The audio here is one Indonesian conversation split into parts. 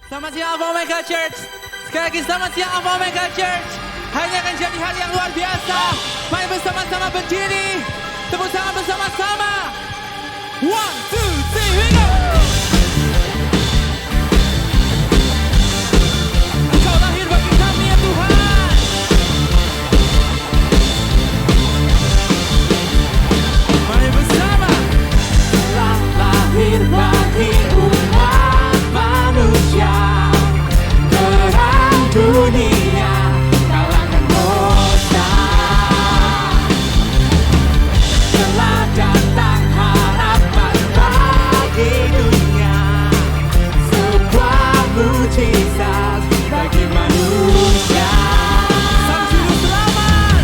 Selamat siang Alpha Omega Church. Sekali lagi selamat siang Alpha Omega Church. Hari ini akan jadi hari yang luar biasa. Mari bersama-sama berdiri. Tepuk tangan bersama-sama. 1, 2, 3, we go. Engkau lahir bagi kami ya Tuhan. Mari bersama. Telah lahir bagi umat manusia, terang dunia, kalahkan dosa. Telah datang harapan bagi dunia, sebuah mujizat bagi manusia. Sang Juru Selamat,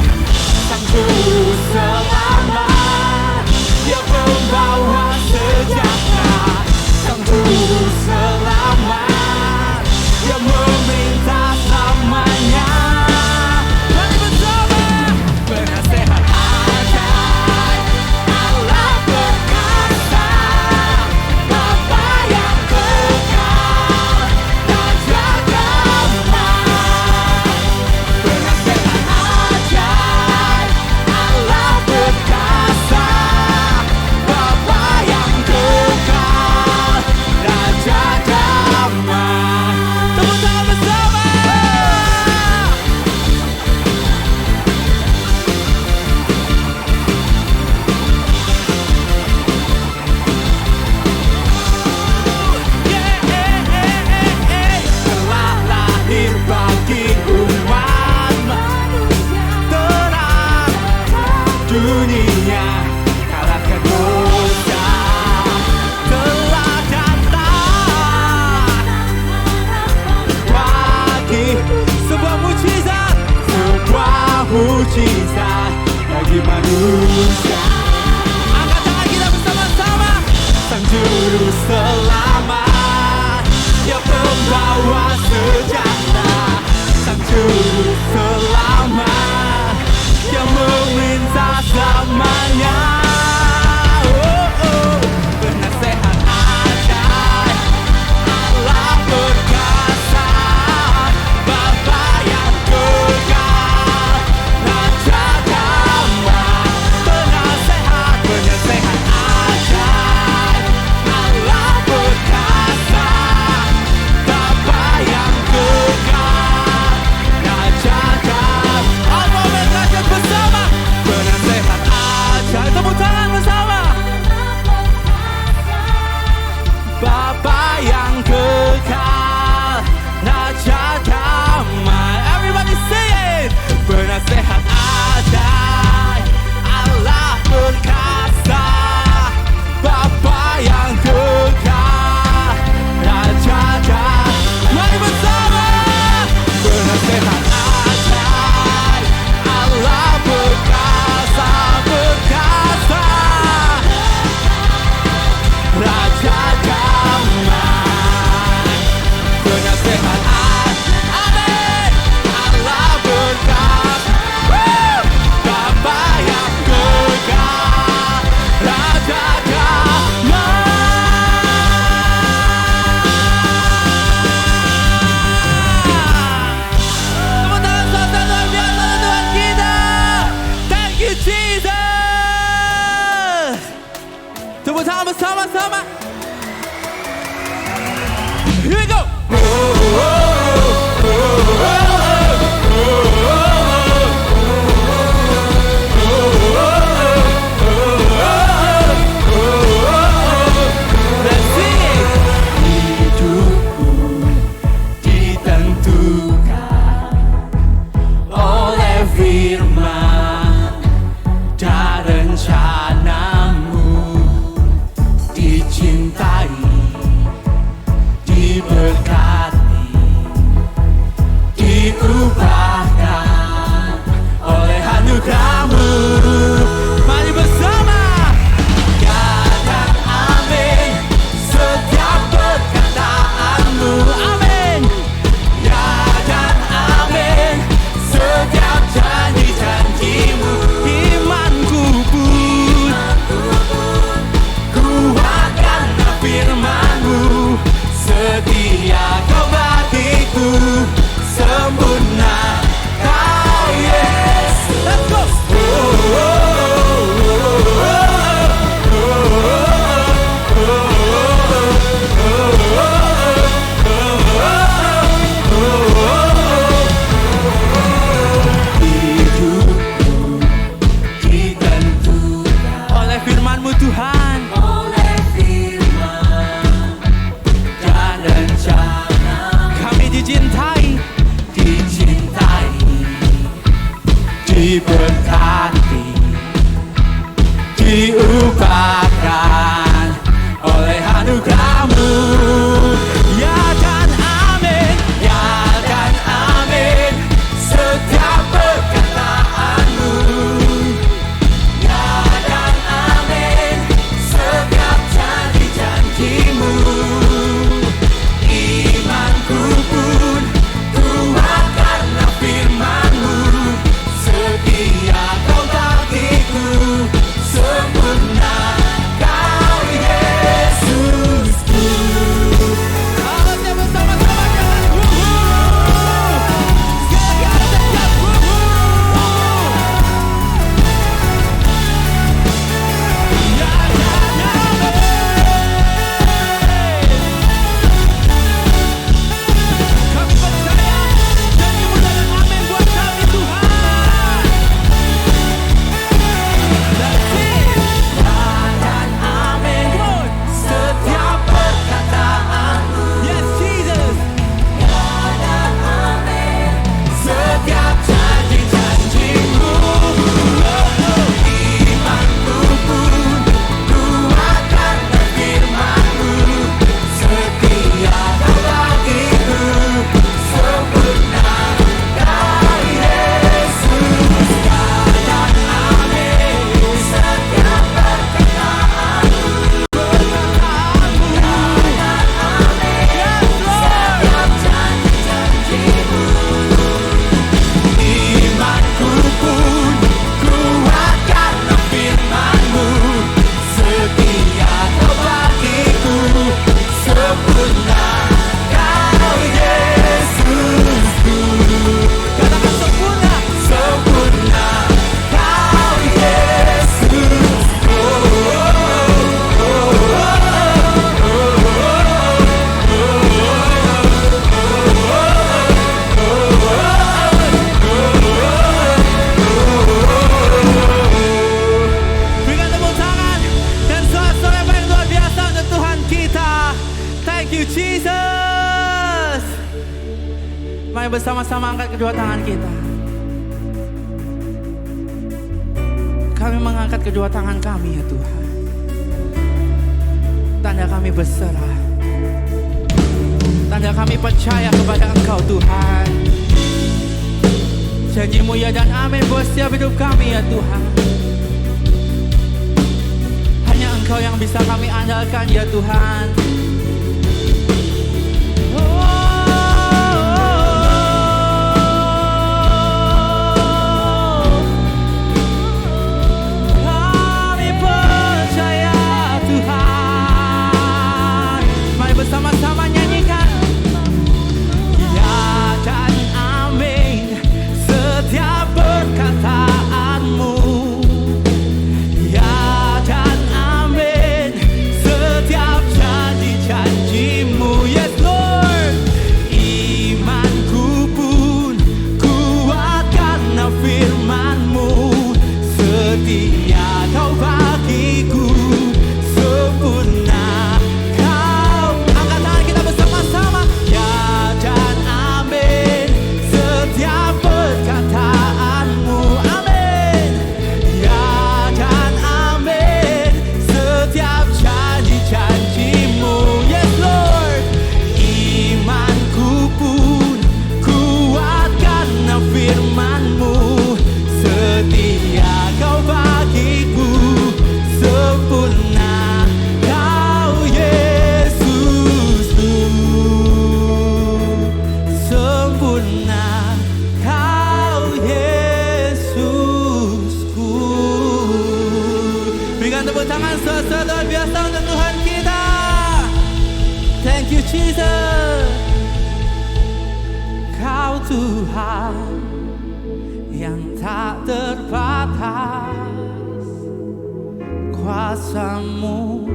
Sang Juru Selamat, Dia pembawa sejahtera. Sang Juru Selamat, Dia meminta selamanya. Mari bersama. Penasehat ajaib, Allah perkasa, Bapa yang kekal, Raja damai. Penasehat ajaib, Allah perkasa, Bapa yang kekal, Raja damai. Tepuk tangan bersama. Telah lahir bagi umat manusia, terang dunia, kalahkan dosa. Telah datang bagi sebuah mujizat, bagi manusia. Angkat tangan kita bersama-sama. Sang Juru Selamat, Dia pembawa sejahtera. Sang Juru Selamat, Dia meminta selamanya. Penasehat ajaib, Allah perkasa, Bapa yang kekal, Raja damai. diberkati, diubahkan oleh anugerah-Mu. Ya dan amin, ya dan amin, setiap perkataan-Mu. Ya dan amin, setiap janji-janji-Mu. Imanku pun kuat karena firman-Mu. Setia Kau bagiku, sempurna Kau Yesusku. Alatnya bersama-sama jalan segala sejak ya dan kami percaya janji-Mu dan amin buat kami Tuhan. That's it. Ya dan amin, setiap perkataan-Mu. Yes Jesus. Ya dan amin, setiap janji-janji-Mu. Imanku pun kuat karena firman-Mu. Setia Kau bagiku, sempurna Kau Yesus. Ya dan amin, setiap perkataan-Mu. Ya dan amin, setiap janji-janji-Mu. Imanku pun kuat karena firman-Mu. Setia Kau bagiku, sempurna Kau Yesusku. Katakan sempurna, sempurna Kau Yesus. Berikan tepuk tangan dan sorak-sorai yang luar biasa untuk Tuhan kita. Thank you Jesus. Mari bersama-sama angkat kedua tangan kita. Kami mengangkat kedua tangan kami ya Tuhan. Tanda kami berserah. Tanda kami percaya kepada Engkau Tuhan. Janji-Mu ya dan amin buat setiap hidup kami ya Tuhan. Hanya Engkau yang bisa kami andalkan ya Tuhan. Kami percaya Tuhan. Mari bersama-sama nyanyikan. Ya dan amin, setiap perkataan-Mu. Ya dan amin, setiap janji-janji-Mu. Yes Lord. Imanku pun kuat karena firman-Mu. Setia Kau bagiku, sempurna Kau. Angkat tangan kita bersama-sama. Ya dan amin, setiap perkataan-Mu. Amin. Ya dan amin, setiap janji-janji-Mu. Yes Lord. Imanku pun kuat karena firman-Mu. Setia Kau bagiku, sempurna Kau Yesusku. Sempurna Kau Yesusku. Berikan tepuk tangan luar biasa untuk Tuhan kita. Thank you Jesus. Kau Tuhan yang tak terbatas. Kuasa-Mu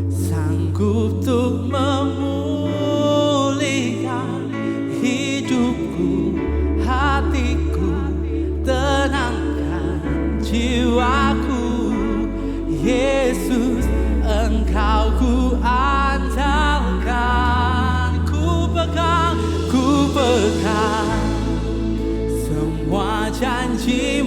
sanggup untuk memulihkan hidupku, hatiku, tenangkan jiwaku. Yesus, Engkau ku andalkan. Ku pegang semua janji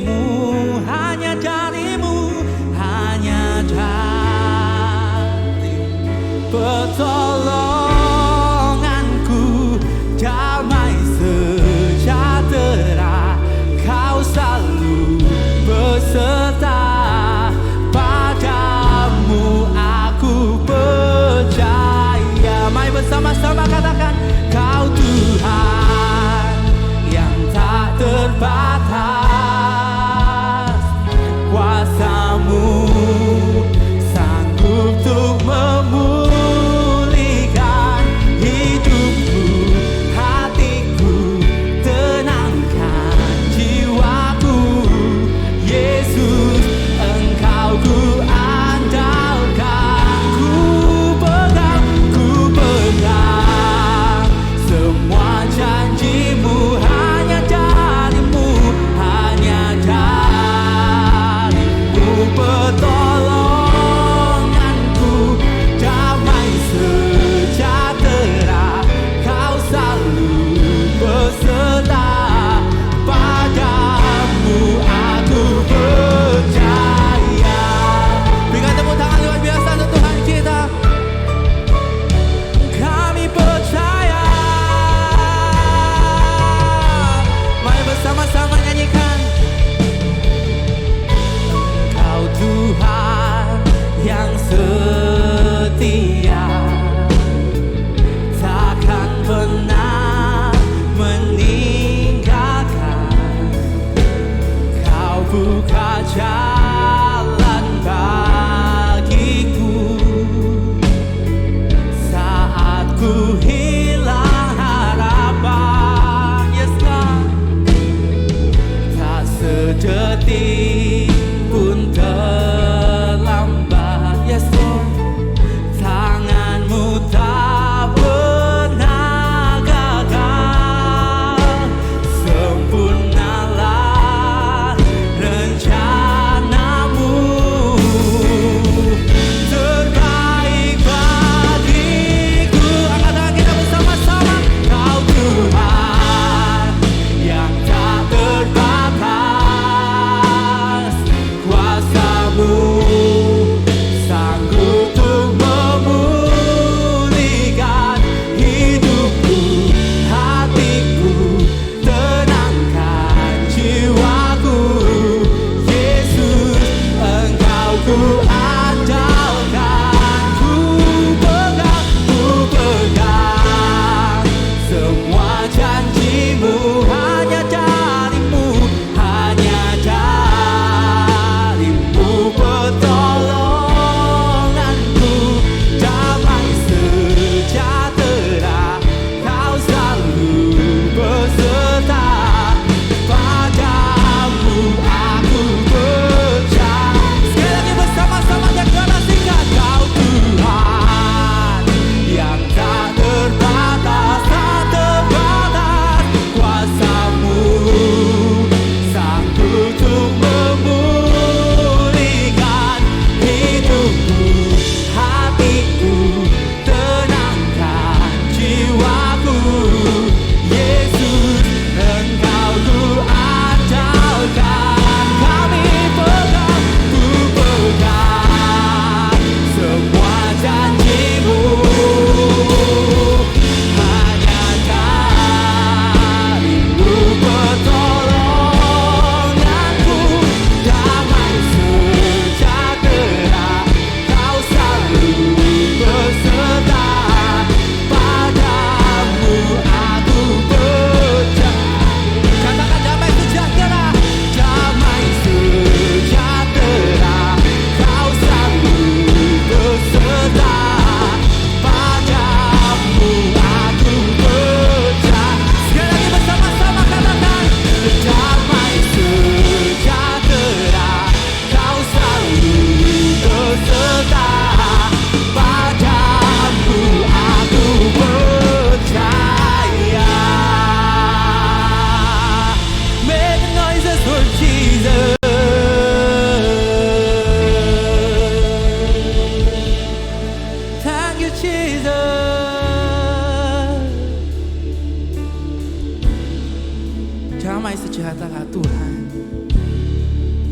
sejahtera Tuhan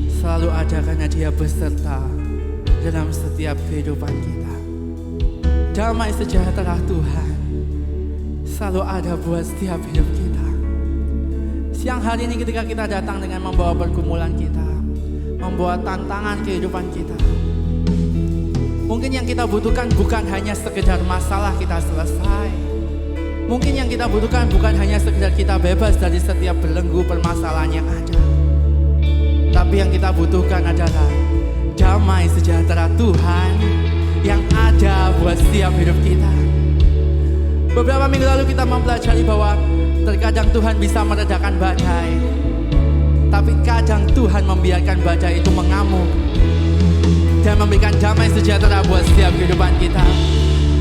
selalu ada karena Dia beserta dalam setiap kehidupan kita. Damai sejahtera Tuhan selalu ada buat setiap hidup kita. Siang hari ini ketika kita datang dengan membawa pergumulan kita, membawa tantangan kehidupan kita, mungkin yang kita butuhkan bukan hanya sekedar masalah kita selesai. Mungkin yang kita butuhkan bukan hanya sekedar kita bebas dari setiap belenggu permasalahan yang ada. Tapi yang kita butuhkan adalah damai sejahtera Tuhan yang ada buat setiap hidup kita. Beberapa minggu lalu kita mempelajari bahwa terkadang Tuhan bisa meredakan badai, tapi kadang Tuhan membiarkan badai itu mengamuk dan memberikan damai sejahtera buat setiap kehidupan kita.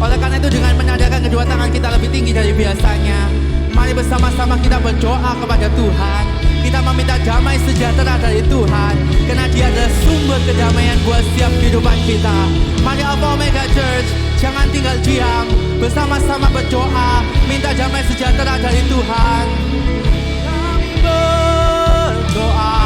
Oleh karena itu, dengan menyadarkan kedua tangan kita lebih tinggi dari biasanya, mari bersama-sama kita berdoa kepada Tuhan. Kita meminta damai sejahtera dari Tuhan, karena Dia adalah sumber kedamaian buat setiap kehidupan kita. Mari Alpha Omega Church, jangan tinggal diam, bersama-sama berdoa, minta damai sejahtera dari Tuhan. Kami berdoa.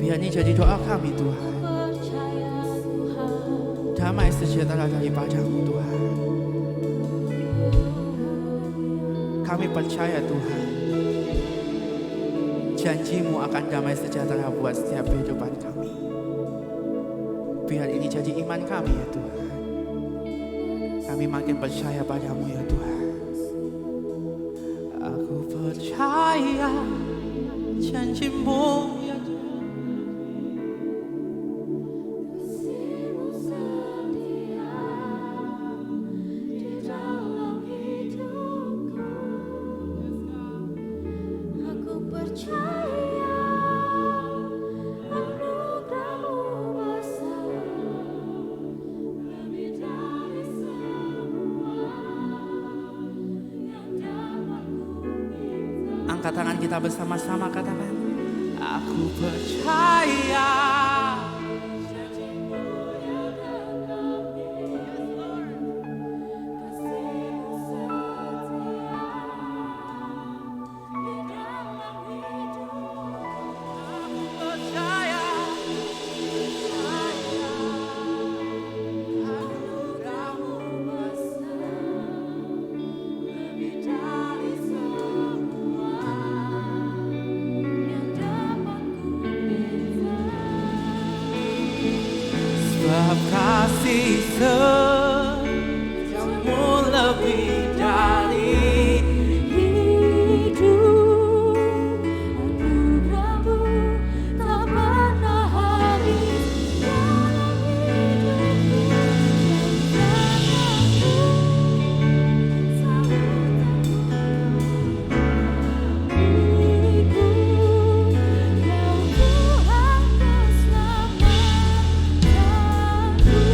Biar ini jadi doa kami Tuhan. Damai sejahtera daripadamu Tuhan. Kami percaya Tuhan, janji-Mu akan damai sejahtera buat setiap kehidupan kami. Biar ini jadi iman kami ya Tuhan. Kami makin percaya padamu ya Tuhan. Aku percaya janji-Mu ya Tuhan. Angkat tangan kita bersama-sama, katakan, aku percaya. Sebab kasih setiamu lebih dari hidup, anugerahmu tak pernah habis dalam hidupku, milikku, Kau Tuhan keselamatan.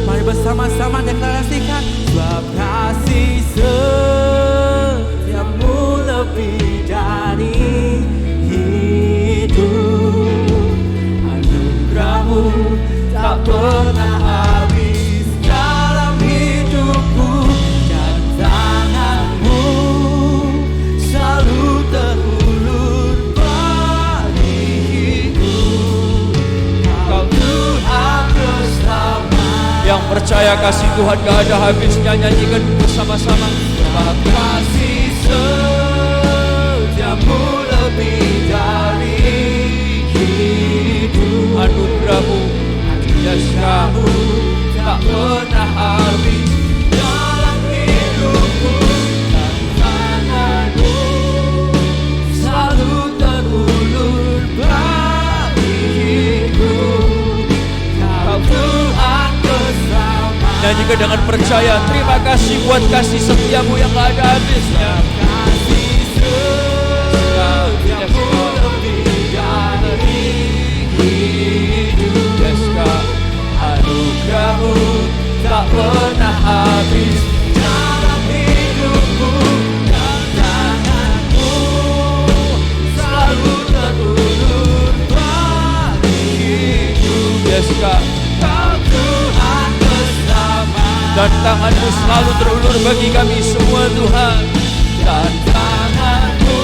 Mari bersama-sama deklarasikan, sebab kasih kasih Tuhan gak ada habisnya. Nyanyikan bersama-sama. Kasih setiamu lebih dari hidup. Anugerahmu, jasmu tak pernah habis dalam hidupku. Dan tanganmu selalu terulur bagiku. Kau Tuhan bersama. Nyanyikan dengan percaya. Terima kasih buat kasih setiamu yang gak ada habisnya. Kasih setiamu lebih dari hidup. Anugerahmu tak pernah habis dalam hidupku. Dan tanganmu selalu terulur bagiku. Kau Tuhan bersama. Dan tanganmu selalu terulur bagi kami semua Tuhan. Dan tanganmu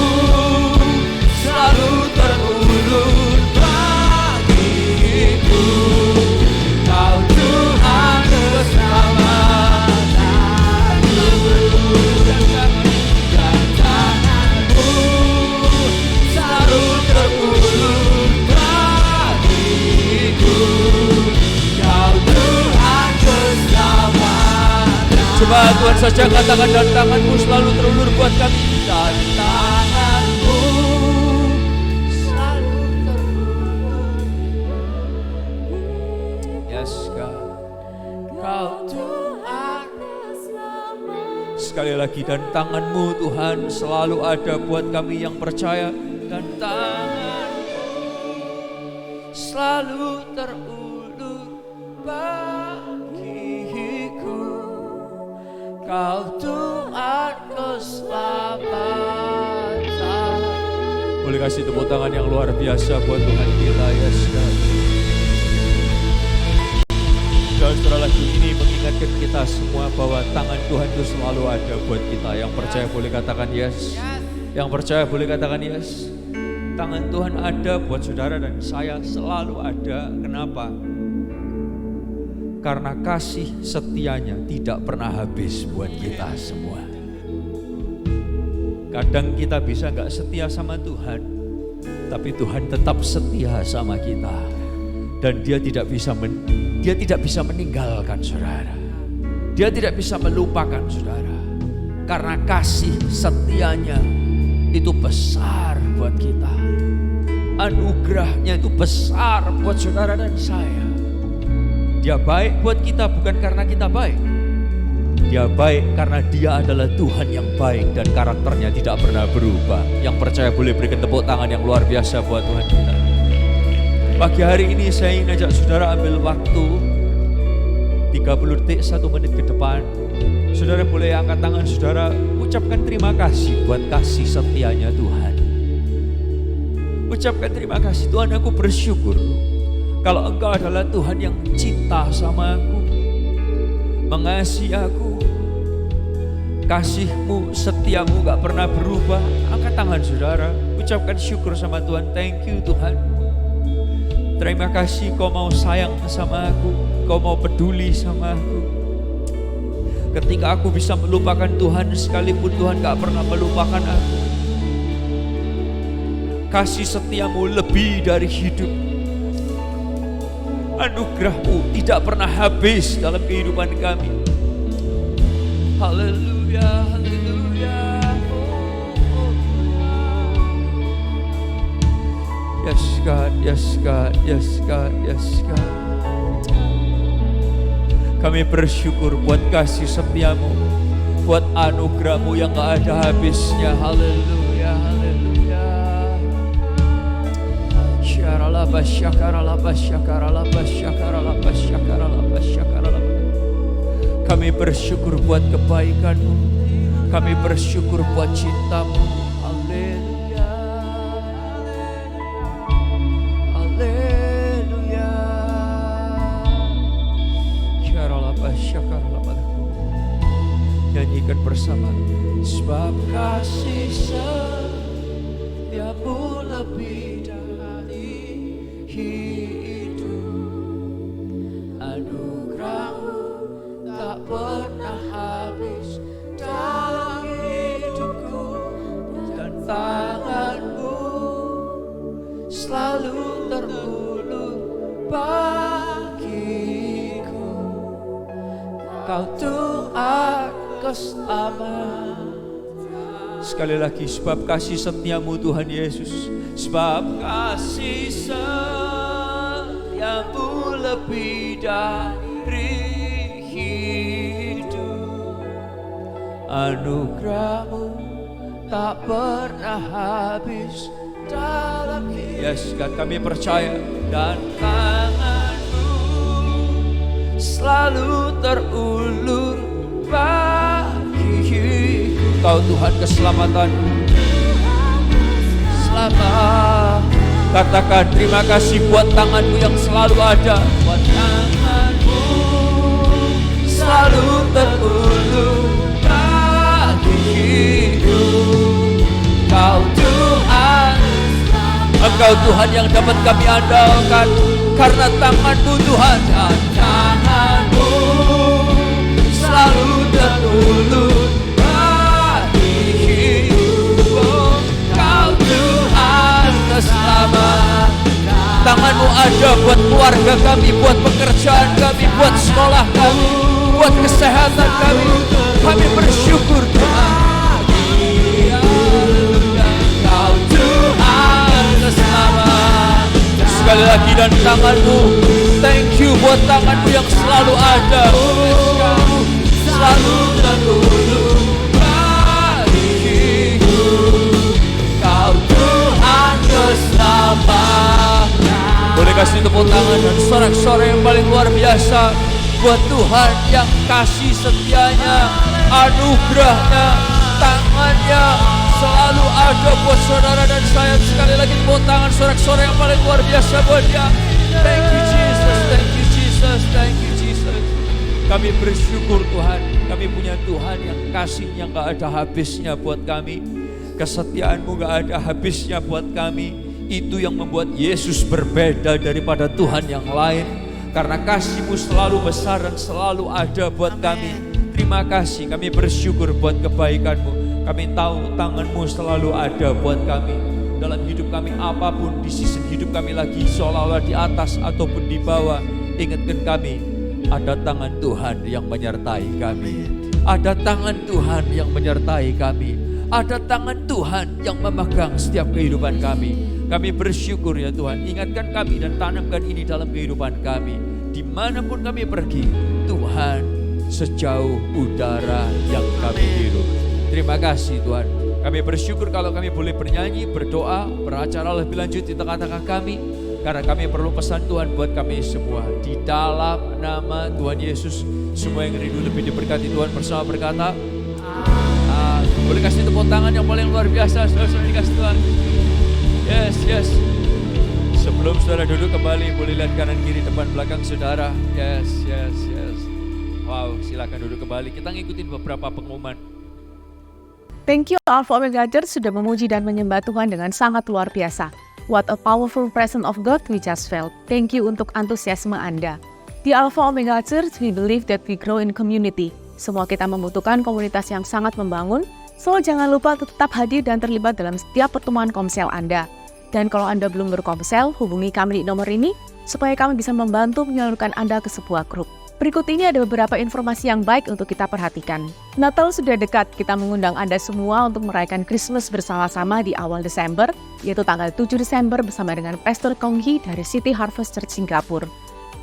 selalu terulur bagiku. Kau Tuhan bersama. Dan tanganmu selalu terulur bagiku. Kau Tuhan bersama. Coba Tuhan saja katakan, dan tanganmu selalu terulur buat kami. Dan tanganmu selalu terulur. Yes God. Kau Tuhan. Sekali lagi, dan tanganmu Tuhan selalu ada buat kami yang percaya. Dan tanganmu selalu terulur bagiku. Kau Tuhan keselamatan. Boleh kasih tepuk tangan yang luar biasa buat Tuhan kita, yes God. Saudara, lagu ini mengingatkan kita semua bahwa tangan Tuhan itu selalu ada buat kita. Yang percaya boleh katakan yes. Yang percaya boleh katakan yes. Tangan Tuhan ada buat saudara dan saya, selalu ada. Kenapa? Karena kasih setianya tidak pernah habis buat kita semua. Kadang kita bisa gak setia sama Tuhan, tapi Tuhan tetap setia sama kita. Dan Dia tidak bisa meninggalkan saudara. Dia tidak bisa melupakan saudara. Karena kasih setianya itu besar buat kita. Anugerahnya itu besar buat saudara dan saya. Dia baik buat kita bukan karena kita baik. Dia baik karena Dia adalah Tuhan yang baik dan karakternya tidak pernah berubah. Yang percaya boleh berikan tepuk tangan yang luar biasa buat Tuhan kita. Pagi hari ini saya ingin ajak saudara ambil waktu 30 detik 1 menit ke depan. Saudara boleh angkat tangan saudara, ucapkan terima kasih buat kasih setianya Tuhan. Ucapkan terima kasih, Tuhan, aku bersyukur kalau Engkau adalah Tuhan yang cinta sama aku, mengasihi aku. Kasih-Mu, setiamu gak pernah berubah. Angkat tangan saudara, ucapkan syukur sama Tuhan. Thank you Tuhan. Terima kasih Kau mau sayang sama aku, Kau mau peduli sama aku. Ketika aku bisa melupakan Tuhan, sekalipun Tuhan gak pernah melupakan aku. Kasih setiamu lebih dari hidup. Anugerah-Mu tidak pernah habis dalam kehidupan kami. Haleluya, haleluya. Yes God, yes God, yes God, yes God. Kami bersyukur buat kasih setiamu, buat anugerah-Mu yang gak ada habisnya. Haleluya, haleluya. Syaralabas, syakaralabas, syakaralabas, syakaralabas, syakaralabas, syakaralabas. Kami bersyukur buat kebaikan-Mu, kami bersyukur buat cinta-Mu. Haleluya, haleluya. Syaralabas, syakaralabas. Nyanyikan bersama. Sebab kasih setiamu lebih dari hidup, anugerah-Mu pernah habis dalam hidupku, dan tangan-Mu selalu terulur bagiku. Kau Tuhan keselamatan. Sekali lagi, sebab kasih setiamu Tuhan Yesus, sebab kasih setiamu lebih dari hidup, anugerahmu tak pernah habis dalam hidup. Yes, kan kami percaya, dan tangan-Mu selalu terulur bagiku. Kau Tuhan keselamatanku. Selamat. Katakan terima kasih buat tangan-Mu yang selalu ada, buat tangan-Mu selalu terulur bagiku. Kau Tuhan, Engkau Tuhan yang dapat kami andalkan, karena tangan-Mu Tuhan, dan tangan-Mu selalu terulur. Selamat. Tangan-Mu ada buat keluarga kami, buat pekerjaan kami, buat sekolah kami, buat kesehatan kami. Kami bersyukur Tuhan. Kau Tuhan selamat. Sekali lagi, dan tangan-Mu, thank you buat tangan-Mu yang selalu ada, selalu terulur bagiku. Kau Tuhan keselamatan. Boleh kasih tepuk tangan dan sorak-sorai yang paling luar biasa buat Tuhan yang kasih setianya, anugerahnya, tangannya selalu ada buat saudara dan saya. Sekali lagi tepuk tangan, sorak-sorai yang paling luar biasa buat Dia. Thank you Jesus, thank you Jesus, thank you Jesus. Kami bersyukur Tuhan, kami punya Tuhan yang kasihnya gak ada habisnya buat kami. Kesetiaan-Mu gak ada habisnya buat kami. Itu yang membuat Yesus berbeda daripada Tuhan yang lain, karena kasih-Mu selalu besar dan selalu ada buat kami. Terima kasih, kami bersyukur buat kebaikan-Mu. Kami tahu tangan-Mu selalu ada buat kami dalam hidup kami, apapun di season hidup kami lagi seolah-olah di atas ataupun di bawah. Ingatkan kami, ada tangan Tuhan yang menyertai kami. Ada tangan Tuhan yang menyertai kami. Ada tangan Tuhan yang memegang setiap kehidupan kami. Kami bersyukur ya Tuhan, ingatkan kami dan tanamkan ini dalam kehidupan kami. Dimanapun kami pergi, Tuhan sejauh udara yang kami hirup. Terima kasih Tuhan. Kami bersyukur kalau kami boleh bernyanyi, berdoa, beracara lebih lanjut di tengah-tengah kami. Karena kami perlu pesan Tuhan buat kami semua. Di dalam nama Tuhan Yesus, semua yang rindu lebih diberkati Tuhan bersama berkata, boleh kasih tepuk tangan yang paling luar biasa, saudara dikasih Tuhan. Yes, yes. Sebelum saudara duduk kembali, boleh lihat kanan kiri depan belakang saudara. Yes, yes, yes. Wow, silakan duduk kembali. Kita ngikutin beberapa pengumuman. Thank you Alpha Omega Church sudah memuji dan menyembah Tuhan dengan sangat luar biasa. What a powerful presence of God we just felt. Thank you untuk antusiasme Anda. Di Alpha Omega Church, we believe that we grow in community. Semua kita membutuhkan komunitas yang sangat membangun. So, jangan lupa tetap hadir dan terlibat dalam setiap pertemuan komsel Anda. Dan kalau Anda belum berkomsel, hubungi kami di nomor ini supaya kami bisa membantu menyalurkan Anda ke sebuah grup. Berikut ini ada beberapa informasi yang baik untuk kita perhatikan. Natal sudah dekat, kita mengundang Anda semua untuk merayakan Christmas bersama-sama di awal Desember, yaitu tanggal 7 Desember bersama dengan Pastor Kong Hee dari City Harvest Church Singapura.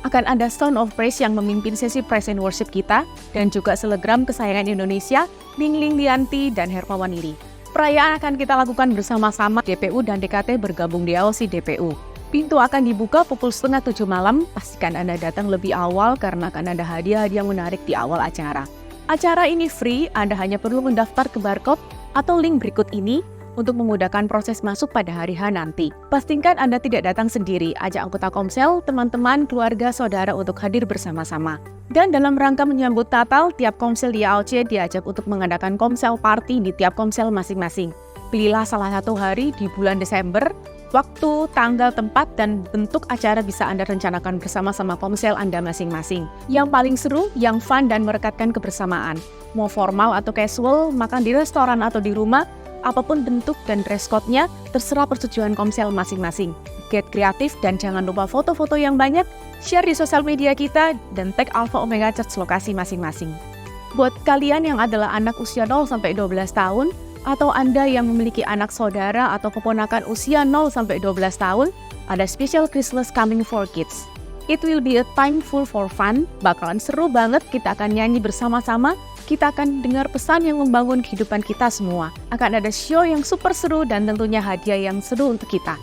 Akan ada Sound of Praise yang memimpin sesi praise and worship kita, dan juga selegram kesayangan Indonesia, Ling Ling Lianti dan Hermawan Lee. Perayaan akan kita lakukan bersama-sama DPU dan DKT bergabung di AOC DPU. Pintu akan dibuka pukul 6:30 malam, pastikan Anda datang lebih awal karena akan ada hadiah-hadiah menarik di awal acara. Acara ini free, Anda hanya perlu mendaftar ke barcode atau link berikut ini untuk memudahkan proses masuk pada hari H nanti. Pastikan Anda tidak datang sendiri, ajak anggota komsel, teman-teman, keluarga, saudara untuk hadir bersama-sama. Dan dalam rangka menyambut Natal, tiap komsel di AOC diajak untuk mengadakan komsel party di tiap komsel masing-masing. Pilihlah salah satu hari di bulan Desember Waktu, tanggal, tempat, dan bentuk acara bisa Anda rencanakan bersama-sama ponsel Anda masing-masing. Yang paling seru, yang fun, dan merekatkan kebersamaan. Mau formal atau casual, makan di restoran atau di rumah, apapun bentuk dan dress code-nya, terserah persetujuan ponsel masing-masing. Get kreatif dan jangan lupa foto-foto yang banyak, share di sosial media kita, dan tag Alpha Omega Church lokasi masing-masing. Buat kalian yang adalah anak usia 0-12 tahun, atau Anda yang memiliki anak saudara atau keponakan usia 0-12 tahun, ada special Christmas coming for kids. It will be a time full for fun, bakalan seru banget, kita akan nyanyi bersama-sama, kita akan dengar pesan yang membangun kehidupan kita semua. Akan ada show yang super seru dan tentunya hadiah yang seru untuk kita.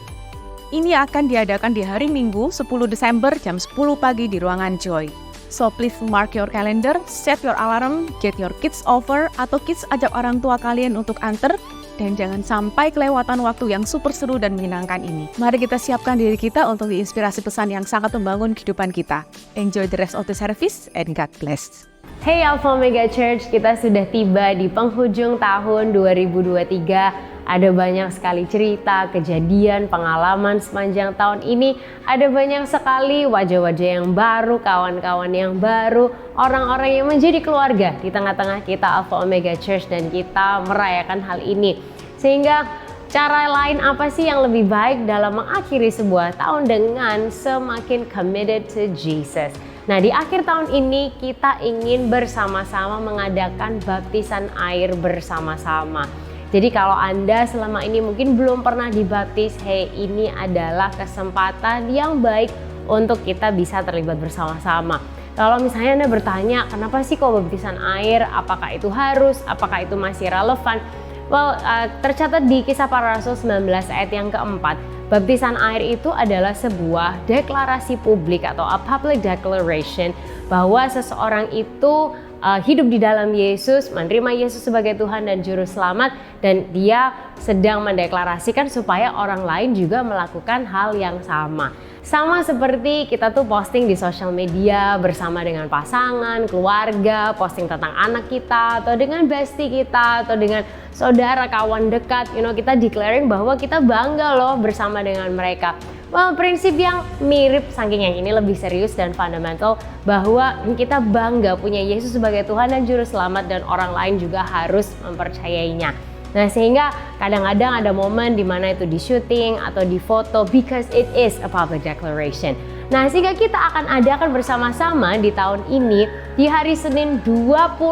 Ini akan diadakan di hari Minggu 10 Desember jam 10 pagi di ruangan Joy. So please mark your calendar, set your alarm, get your kids over, atau kids ajak orang tua kalian untuk anter, dan jangan sampai kelewatan waktu yang super seru dan menyenangkan ini. Mari kita siapkan diri kita untuk diinspirasi pesan yang sangat membangun kehidupan kita. Enjoy the rest of the service and God bless. Hey Alpha Omega Church, kita sudah tiba di penghujung tahun 2023. Ada banyak sekali cerita, kejadian, pengalaman sepanjang tahun ini. Ada banyak sekali wajah-wajah yang baru, kawan-kawan yang baru, orang-orang yang menjadi keluarga di tengah-tengah kita Alpha Omega Church, dan kita merayakan hal ini. Sehingga cara lain apa sih yang lebih baik dalam mengakhiri sebuah tahun dengan semakin committed to Jesus? Nah, di akhir tahun ini kita ingin bersama-sama mengadakan baptisan air bersama-sama. Jadi kalau Anda selama ini mungkin belum pernah dibaptis, hey, ini adalah kesempatan yang baik untuk kita bisa terlibat bersama-sama. Kalau misalnya Anda bertanya, kenapa sih kok baptisan air? Apakah itu harus? Apakah itu masih relevan? Well, tercatat di Kisah Para Rasul 19 ayat yang keempat, baptisan air itu adalah sebuah deklarasi publik atau a public declaration bahwa seseorang itu hidup di dalam Yesus, menerima Yesus sebagai Tuhan dan Juru Selamat, dan dia sedang mendeklarasikan supaya orang lain juga melakukan hal yang sama. Sama seperti kita tuh posting di sosial media bersama dengan pasangan, keluarga, posting tentang anak kita, atau dengan bestie kita, atau dengan saudara, kawan dekat, kita declaring bahwa kita bangga loh bersama dengan mereka. Well, prinsip yang mirip, saking yang ini lebih serius dan fundamental, bahwa kita bangga punya Yesus sebagai Tuhan dan Juru Selamat, dan orang lain juga harus mempercayainya. Nah, sehingga kadang-kadang ada momen di mana itu di syuting atau di foto, because it is a public declaration. Nah, sehingga kita akan adakan bersama-sama di tahun ini di hari Senin 25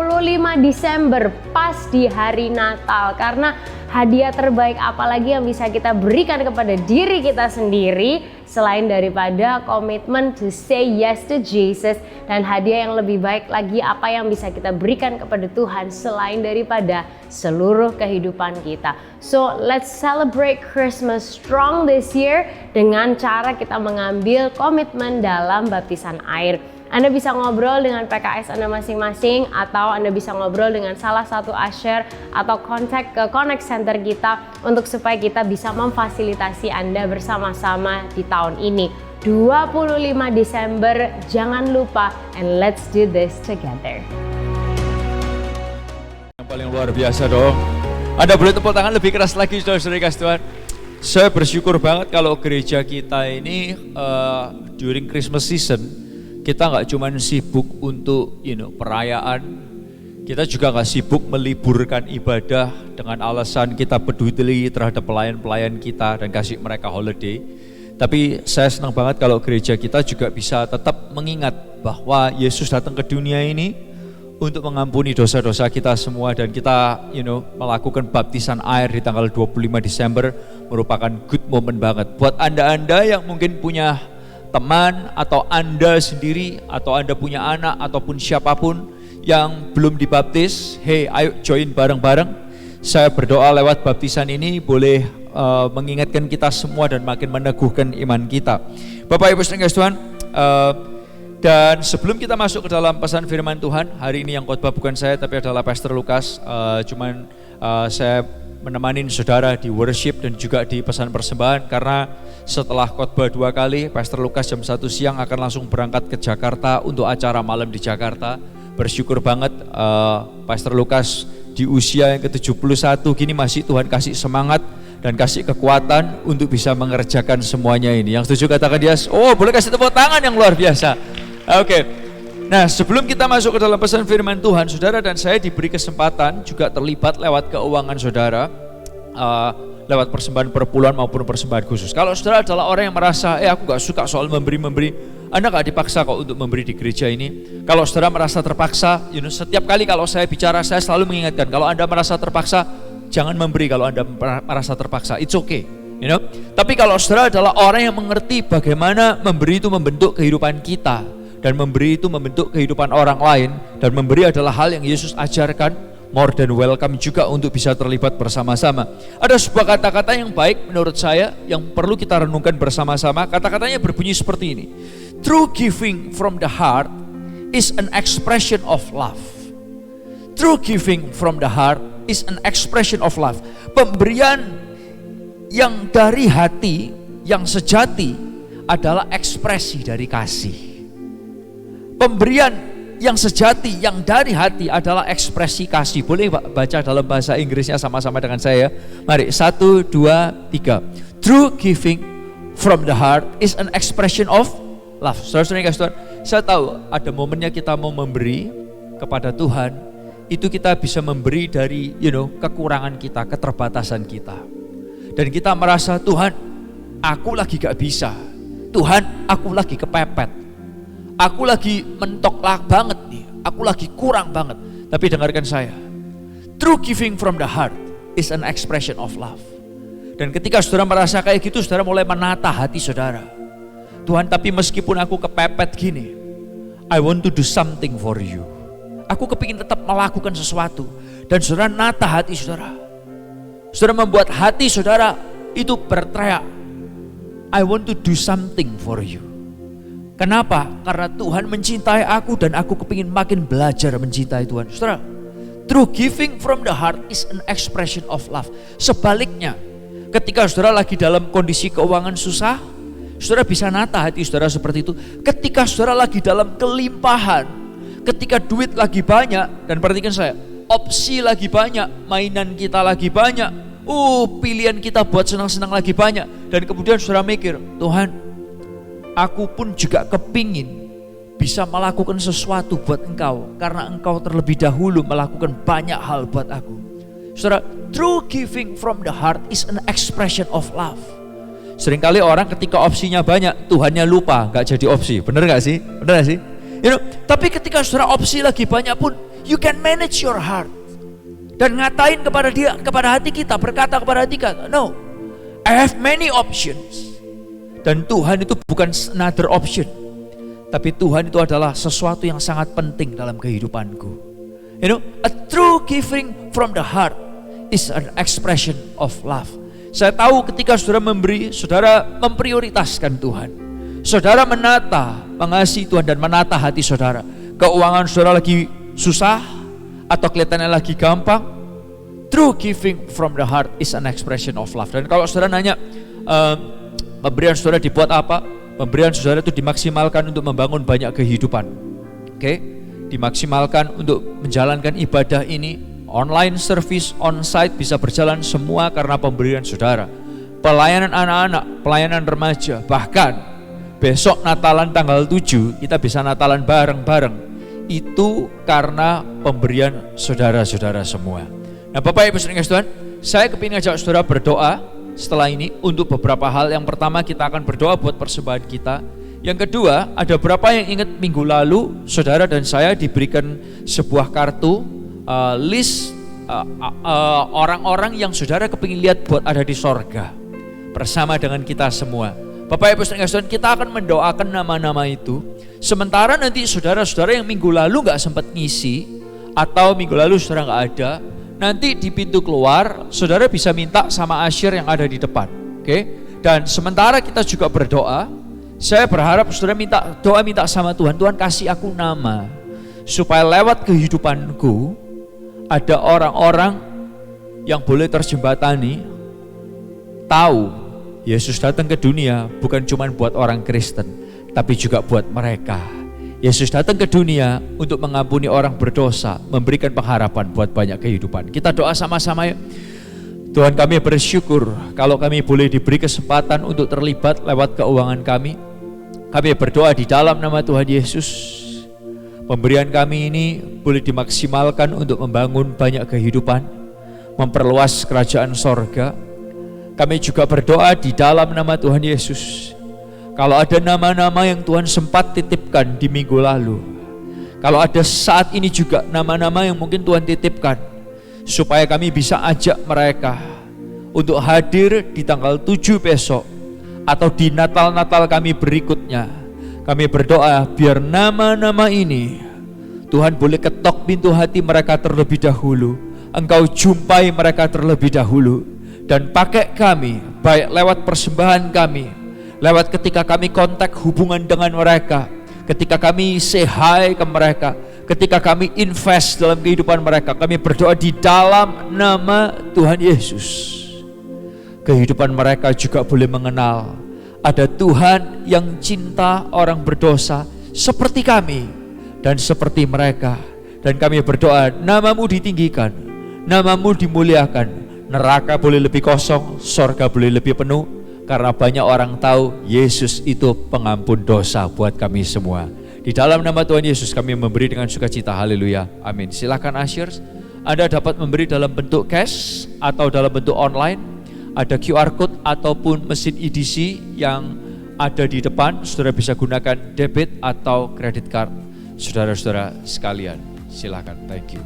Desember, pas di hari Natal. Karena hadiah terbaik apalagi yang bisa kita berikan kepada diri kita sendiri selain daripada komitmen to say yes to Jesus, dan hadiah yang lebih baik lagi apa yang bisa kita berikan kepada Tuhan selain daripada seluruh kehidupan kita. So let's celebrate Christmas strong this year dengan cara kita mengambil komitmen dalam baptisan air. Anda bisa ngobrol dengan PKS Anda masing-masing, atau Anda bisa ngobrol dengan salah satu usher atau kontak ke Connect Center kita untuk supaya kita bisa memfasilitasi Anda bersama-sama di tahun ini. 25 Desember, jangan lupa, and let's do this together. Yang paling luar biasa dong. Anda boleh tepuk tangan lebih keras lagi, saudara-saudari kasih Tuhan. Saya bersyukur banget kalau gereja kita ini during Christmas season, kita nggak cuma sibuk untuk perayaan, kita juga nggak sibuk meliburkan ibadah dengan alasan kita peduli terhadap pelayan-pelayan kita dan kasih mereka holiday. Tapi saya senang banget kalau gereja kita juga bisa tetap mengingat bahwa Yesus datang ke dunia ini untuk mengampuni dosa-dosa kita semua, dan kita melakukan baptisan air di tanggal 25 Desember merupakan good moment banget. Buat Anda-Anda yang mungkin punya teman, atau Anda sendiri, atau Anda punya anak, ataupun siapapun yang belum dibaptis, hey, ayo join bareng-bareng. Saya berdoa lewat baptisan ini boleh mengingatkan kita semua dan makin meneguhkan iman kita. Bapak Ibu saudara Tuhan, dan sebelum kita masuk ke dalam pesan firman Tuhan, hari ini yang khotbah bukan saya tapi adalah Pastor Lukas. Saya menemani saudara di worship dan juga di pesan persembahan, karena setelah khotbah 2 kali, Pastor Lukas jam 1 siang akan langsung berangkat ke Jakarta untuk acara malam di Jakarta. Bersyukur banget Pastor Lukas di usia yang ke-71 gini masih Tuhan kasih semangat dan kasih kekuatan untuk bisa mengerjakan semuanya ini. Yang setuju katakan yes. Oh, boleh kasih tepuk tangan yang luar biasa. Oke. Nah, sebelum kita masuk ke dalam pesan firman Tuhan, saudara dan saya diberi kesempatan juga terlibat lewat keuangan saudara, lewat persembahan perpuluhan maupun persembahan khusus. Kalau saudara adalah orang yang merasa, aku gak suka soal memberi-memberi, Anda gak dipaksa kok untuk memberi di gereja ini. Kalau saudara merasa terpaksa, setiap kali kalau saya bicara, saya selalu mengingatkan, kalau Anda merasa terpaksa, jangan memberi kalau Anda merasa terpaksa. It's okay, Tapi kalau saudara adalah orang yang mengerti bagaimana memberi itu membentuk kehidupan kita, dan memberi itu membentuk kehidupan orang lain, dan memberi adalah hal yang Yesus ajarkan, more than welcome juga untuk bisa terlibat bersama-sama. Ada sebuah kata-kata yang baik menurut saya yang perlu kita renungkan bersama-sama. Kata-katanya berbunyi seperti ini. True giving from the heart is an expression of love. True giving from the heart is an expression of love. Pemberian yang dari hati, yang sejati adalah ekspresi dari kasih. Pemberian yang sejati, yang dari hati adalah ekspresi kasih. Boleh baca dalam bahasa Inggrisnya sama-sama dengan saya? Mari, 1, 2, 3. True giving from the heart is an expression of love. Saudara-saudara, saya tahu ada momennya kita mau memberi kepada Tuhan, itu kita bisa memberi dari kekurangan kita, keterbatasan kita. Dan kita merasa, Tuhan, aku lagi gak bisa. Tuhan, aku lagi kepepet. Aku lagi mentok banget nih. Aku lagi kurang banget. Tapi dengarkan saya. True giving from the heart is an expression of love. Dan ketika saudara merasa kayak gitu, saudara mulai menata hati saudara. Tuhan, tapi meskipun aku kepepet gini, I want to do something for you. Aku kepingin tetap melakukan sesuatu. Dan saudara nata hati saudara. Saudara membuat hati saudara itu berteriak, I want to do something for you. Kenapa? Karena Tuhan mencintai aku dan aku kepingin makin belajar mencintai Tuhan. Saudara, true giving from the heart is an expression of love. Sebaliknya, ketika saudara lagi dalam kondisi keuangan susah, saudara bisa nata hati saudara seperti itu. Ketika saudara lagi dalam kelimpahan, ketika duit lagi banyak, dan perhatikan saya, opsi lagi banyak, mainan kita lagi banyak, pilihan kita buat senang-senang lagi banyak. Dan kemudian saudara mikir, Tuhan, aku pun juga kepingin bisa melakukan sesuatu buat engkau, karena engkau terlebih dahulu melakukan banyak hal buat aku. Saudara, true giving from the heart is an expression of love. Seringkali orang ketika opsinya banyak, Tuhannya lupa, gak jadi opsi. Bener gak sih? Bener gak sih? Tapi ketika saudara opsi lagi banyak pun, you can manage your heart. Dan ngatain kepada dia, kepada hati kita, berkata kepada hati kita, no, I have many options. Dan Tuhan itu bukan another option, tapi Tuhan itu adalah sesuatu yang sangat penting dalam kehidupanku. A true giving from the heart is an expression of love. Saya tahu ketika saudara memberi, saudara memprioritaskan Tuhan. Saudara menata, mengasihi Tuhan dan menata hati saudara. Keuangan saudara lagi susah atau kelihatannya lagi gampang, true giving from the heart is an expression of love. Dan kalau saudara nanya, pemberian saudara dibuat apa? Pemberian saudara itu dimaksimalkan untuk membangun banyak kehidupan. Dimaksimalkan untuk menjalankan ibadah ini. Online service, on-site bisa berjalan semua karena pemberian saudara. Pelayanan anak-anak, pelayanan remaja, bahkan besok Natalan tanggal 7 kita bisa Natalan bareng-bareng. Itu karena pemberian saudara-saudara semua. Nah, Bapak Ibu saudara Tuhan, saya kepingin ngajak saudara berdoa setelah ini untuk beberapa hal. Yang pertama, kita akan berdoa buat persembahan kita. Yang kedua, ada berapa yang ingat minggu lalu saudara dan saya diberikan sebuah kartu list orang-orang yang saudara kepingin lihat buat ada di sorga bersama dengan kita semua. Bapak Ibu saudara, kita akan mendoakan nama-nama itu. Sementara nanti saudara-saudara yang minggu lalu gak sempat ngisi, atau minggu lalu saudara gak ada, nanti di pintu keluar, saudara bisa minta sama asyir yang ada di depan. Dan sementara kita juga berdoa, saya berharap saudara minta sama Tuhan, Tuhan kasih aku nama, supaya lewat kehidupanku, ada orang-orang yang boleh terjembatani, tahu Yesus datang ke dunia bukan cuma buat orang Kristen, tapi juga buat mereka. Yesus datang ke dunia untuk mengampuni orang berdosa, memberikan pengharapan buat banyak kehidupan. Kita doa sama-sama ya. Tuhan, kami bersyukur kalau kami boleh diberi kesempatan untuk terlibat lewat keuangan kami. Kami berdoa di dalam nama Tuhan Yesus, pemberian kami ini boleh dimaksimalkan untuk membangun banyak kehidupan, memperluas kerajaan sorga. Kami juga berdoa di dalam nama Tuhan Yesus, kalau ada nama-nama yang Tuhan sempat titipkan di minggu lalu, kalau ada saat ini juga nama-nama yang mungkin Tuhan titipkan, supaya kami bisa ajak mereka untuk hadir di tanggal 7 besok, atau di Natal-Natal kami berikutnya. Kami berdoa biar nama-nama ini Tuhan boleh ketok pintu hati mereka terlebih dahulu. Engkau jumpai mereka terlebih dahulu, dan pakai kami, baik lewat persembahan kami, lewat ketika kami kontak hubungan dengan mereka, ketika kami say hi ke mereka, ketika kami invest dalam kehidupan mereka. Kami berdoa di dalam nama Tuhan Yesus, kehidupan mereka juga boleh mengenal ada Tuhan yang cinta orang berdosa seperti kami dan seperti mereka. Dan kami berdoa, namamu ditinggikan, namamu dimuliakan, neraka boleh lebih kosong, sorga boleh lebih penuh, karena banyak orang tahu Yesus itu pengampun dosa buat kami semua. Di dalam nama Tuhan Yesus kami memberi dengan sukacita. Haleluya, amin. Silakan ushers, Anda dapat memberi dalam bentuk cash atau dalam bentuk online. Ada QR code ataupun mesin EDC yang ada di depan. Saudara bisa gunakan debit atau credit card. Saudara-saudara sekalian, silakan. Thank you.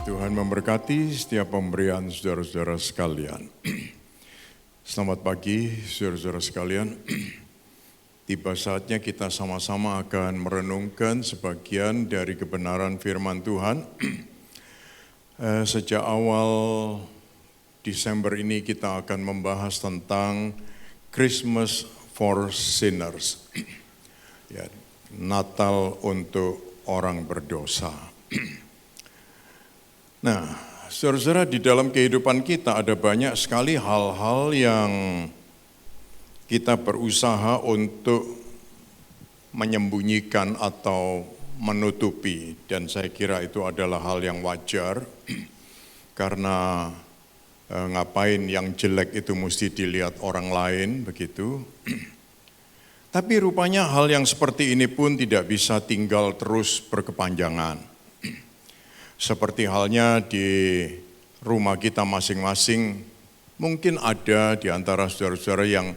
Tuhan memberkati setiap pemberian saudara-saudara sekalian. Selamat pagi saudara-saudara sekalian. Tiba saatnya kita sama-sama akan merenungkan sebagian dari kebenaran firman Tuhan. Sejak awal Desember ini kita akan membahas tentang Christmas for Sinners. Ya, Natal untuk orang berdosa. Nah, saudara-saudara, di dalam kehidupan kita ada banyak sekali hal-hal yang kita berusaha untuk menyembunyikan atau menutupi, dan saya kira itu adalah hal yang wajar karena ngapain yang jelek itu mesti dilihat orang lain begitu. Tapi rupanya hal yang seperti ini pun tidak bisa tinggal terus berkepanjangan. Seperti halnya di rumah kita masing-masing, mungkin ada di antara saudara-saudara yang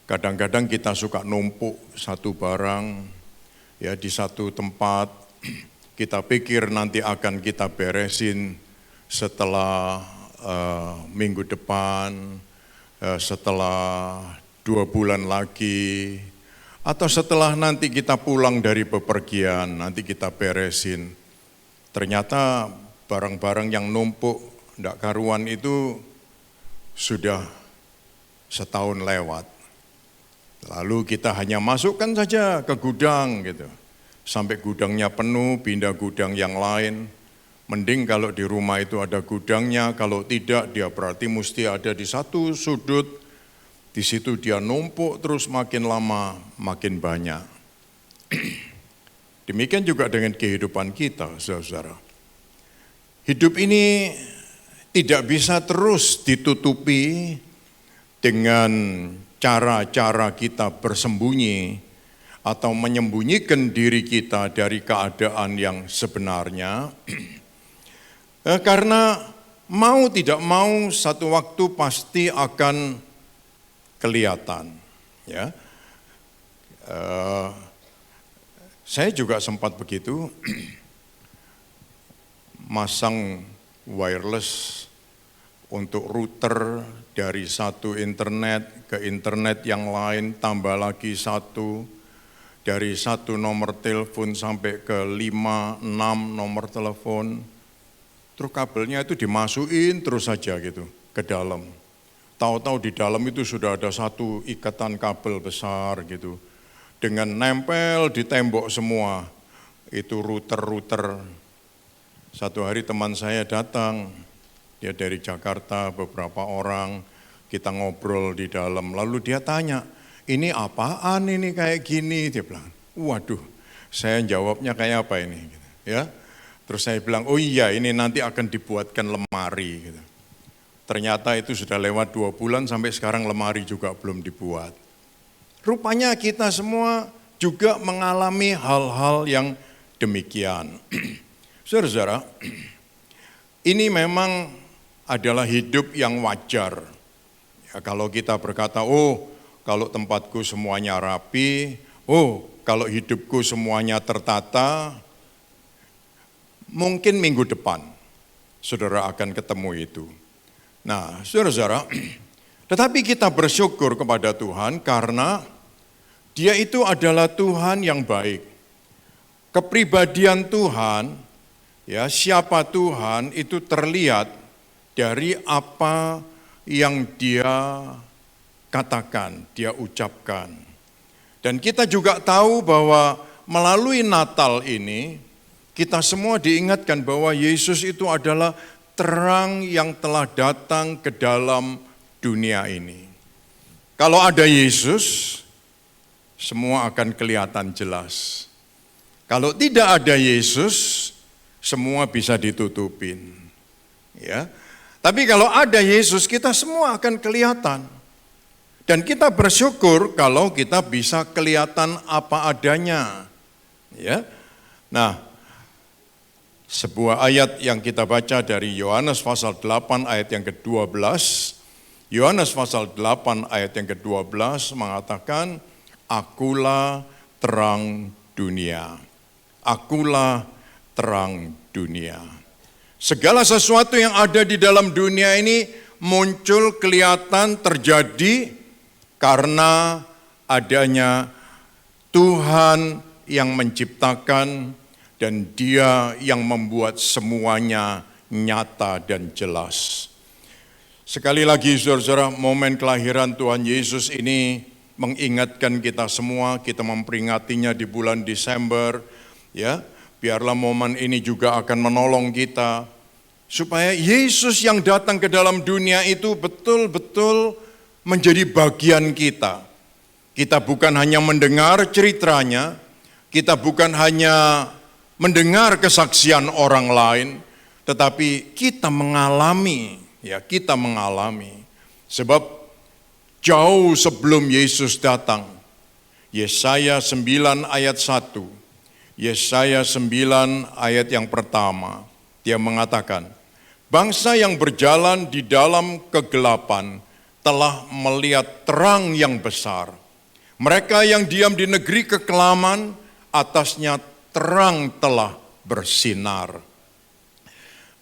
kadang-kadang kita suka numpuk satu barang ya di satu tempat. Kita pikir nanti akan kita beresin setelah minggu depan, setelah 2 bulan lagi, atau setelah nanti kita pulang dari bepergian, nanti kita beresin. Ternyata barang-barang yang numpuk, ndak karuan itu sudah setahun lewat. Lalu kita hanya masukkan saja ke gudang gitu. Sampai gudangnya penuh, pindah gudang yang lain. Mending kalau di rumah itu ada gudangnya, kalau tidak dia berarti mesti ada di satu sudut. Di situ dia numpuk terus makin lama makin banyak. Demikian juga dengan kehidupan kita, saudara. Hidup ini tidak bisa terus ditutupi dengan cara-cara kita bersembunyi atau menyembunyikan diri kita dari keadaan yang sebenarnya. Karena mau tidak mau satu waktu pasti akan kelihatan. Ya. Saya juga sempat begitu, masang wireless untuk router dari satu internet ke internet yang lain, tambah lagi satu, dari satu nomor telepon sampai ke 5, 6 nomor telepon, terus kabelnya itu dimasukin terus saja gitu. ke dalam. Tahu-tahu di dalam itu sudah ada satu ikatan kabel besar gitu. Dengan nempel di tembok semua, itu router-router. Satu hari teman saya datang, dia dari Jakarta, beberapa orang, kita ngobrol di dalam. Lalu dia tanya, ini apaan ini kayak gini? Dia bilang, waduh, saya jawabnya kayak apa ini? Ya, terus saya bilang, oh iya ini nanti akan dibuatkan lemari. Gitu. Ternyata itu sudah lewat 2 bulan sampai sekarang lemari juga belum dibuat. Rupanya kita semua juga mengalami hal-hal yang demikian. Saudara-saudara, ini memang adalah hidup yang wajar. Ya, kalau kita berkata, oh kalau tempatku semuanya rapi, oh kalau hidupku semuanya tertata, mungkin minggu depan saudara akan ketemu itu. Nah, saudara-saudara, tetapi kita bersyukur kepada Tuhan karena Dia itu adalah Tuhan yang baik. Kepribadian Tuhan, ya siapa Tuhan itu terlihat dari apa yang Dia katakan, Dia ucapkan. Dan kita juga tahu bahwa melalui Natal ini, kita semua diingatkan bahwa Yesus itu adalah terang yang telah datang ke dalam dunia ini. Kalau ada Yesus, semua akan kelihatan jelas. Kalau tidak ada Yesus, semua bisa ditutupin. Ya. Tapi kalau ada Yesus, kita semua akan kelihatan. Dan kita bersyukur kalau kita bisa kelihatan apa adanya. Ya. Nah, sebuah ayat yang kita baca dari Yohanes pasal 8 ayat yang ke-12. Yohanes pasal 8 ayat yang ke-12 mengatakan, Akulah terang dunia. Akulah terang dunia. Segala sesuatu yang ada di dalam dunia ini muncul, kelihatan, terjadi karena adanya Tuhan yang menciptakan dan Dia yang membuat semuanya nyata dan jelas. Sekali lagi saudara-saudara, momen kelahiran Tuhan Yesus ini mengingatkan kita semua, kita memperingatinya di bulan Desember, ya. Biarlah momen ini juga akan menolong kita, supaya Yesus yang datang ke dalam dunia itu betul-betul menjadi bagian kita. Kita bukan hanya mendengar ceritanya, kita bukan hanya mendengar kesaksian orang lain, tetapi kita mengalami, ya kita mengalami. Sebab jauh sebelum Yesus datang, Yesaya 9 ayat 1, Yesaya 9 ayat yang pertama, dia mengatakan, bangsa yang berjalan di dalam kegelapan telah melihat terang yang besar. Mereka yang diam di negeri kekelaman, atasnya terang telah bersinar.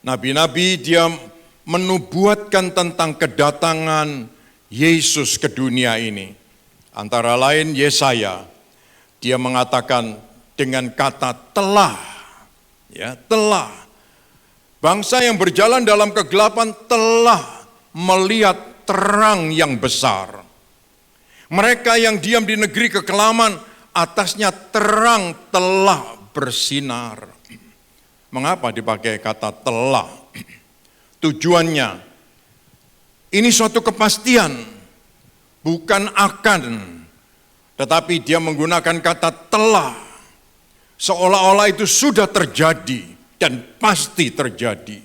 Nabi-nabi dia menubuatkan tentang kedatangan Yesus ke dunia ini. Antara lain Yesaya, dia mengatakan dengan kata telah, ya telah. Bangsa yang berjalan dalam kegelapan telah melihat terang yang besar. Mereka yang diam di negeri kekelaman, atasnya terang telah bersinar. Mengapa dipakai kata telah? Tujuannya, ini suatu kepastian, bukan akan, tetapi dia menggunakan kata telah, seolah-olah itu sudah terjadi dan pasti terjadi.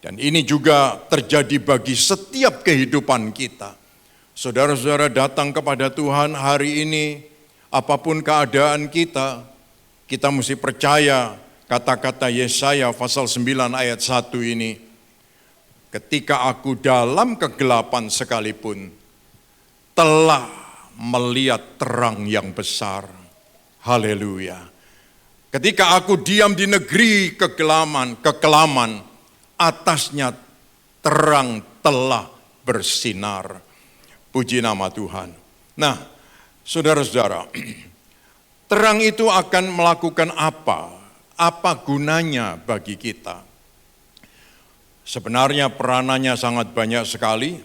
Dan ini juga terjadi bagi setiap kehidupan kita. Saudara-saudara datang kepada Tuhan hari ini, apapun keadaan kita mesti percaya kata-kata Yesaya pasal 9 ayat 1 ini. Ketika aku dalam kegelapan sekalipun, telah melihat terang yang besar. Haleluya. Ketika aku diam di negeri kekelaman, atasnya terang telah bersinar. Puji nama Tuhan. Nah, saudara-saudara, terang itu akan melakukan apa? Apa gunanya bagi kita? Sebenarnya peranannya sangat banyak sekali,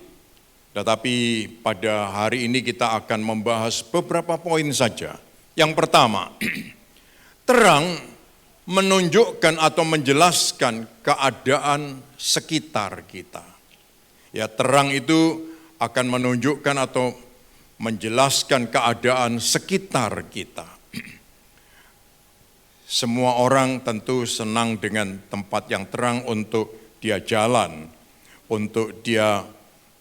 tetapi pada hari ini kita akan membahas beberapa poin saja. Yang pertama, terang menunjukkan atau menjelaskan keadaan sekitar kita. Ya, terang itu akan menunjukkan atau menjelaskan keadaan sekitar kita. Semua orang tentu senang dengan tempat yang terang untuk dia jalan, untuk dia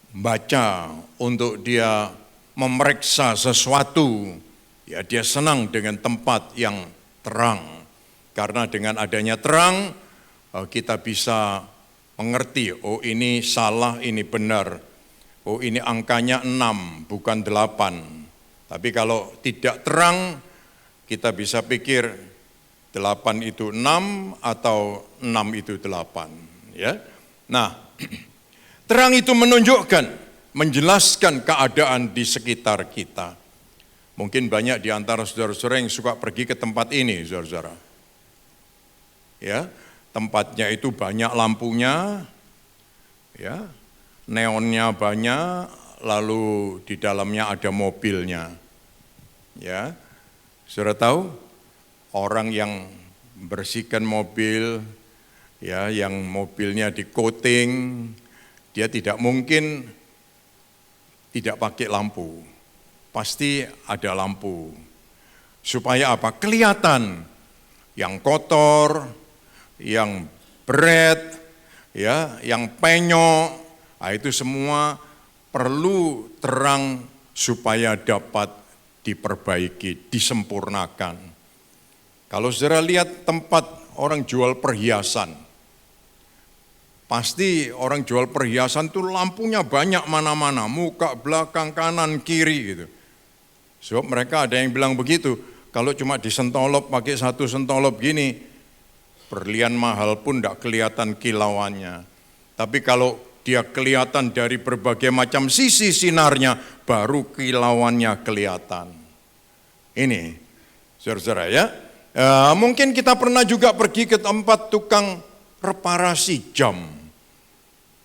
baca, untuk dia memeriksa sesuatu. Ya, dia senang dengan tempat yang terang. Karena dengan adanya terang, kita bisa mengerti, oh ini salah, ini benar. Oh ini angkanya 6, bukan 8. Tapi kalau tidak terang, kita bisa pikir 8 itu 6 atau 6 itu 8. Ya. Nah, terang itu menunjukkan, menjelaskan keadaan di sekitar kita. Mungkin banyak di antara saudara-saudara yang suka pergi ke tempat ini, saudara-saudara. Ya, tempatnya itu banyak lampunya, ya, neonnya banyak, lalu di dalamnya ada mobilnya. Ya, saudara tahu orang yang bersihkan mobil, ya, yang mobilnya di coating, dia tidak mungkin tidak pakai lampu. Pasti ada lampu. Supaya apa? Kelihatan yang kotor, yang berat, ya, yang penyok, itu semua perlu terang supaya dapat diperbaiki, disempurnakan. Kalau saudara lihat tempat orang jual perhiasan, pasti orang jual perhiasan itu lampunya banyak mana-mana, muka, belakang, kanan, kiri gitu. Sebab mereka ada yang bilang begitu, kalau cuma disentolop pakai satu sentolop gini, berlian mahal pun tidak kelihatan kilauannya. Tapi kalau dia kelihatan dari berbagai macam sisi sinarnya, baru kilauannya kelihatan. Ini, saudara-saudara ya. Mungkin kita pernah juga pergi ke tempat tukang reparasi jam.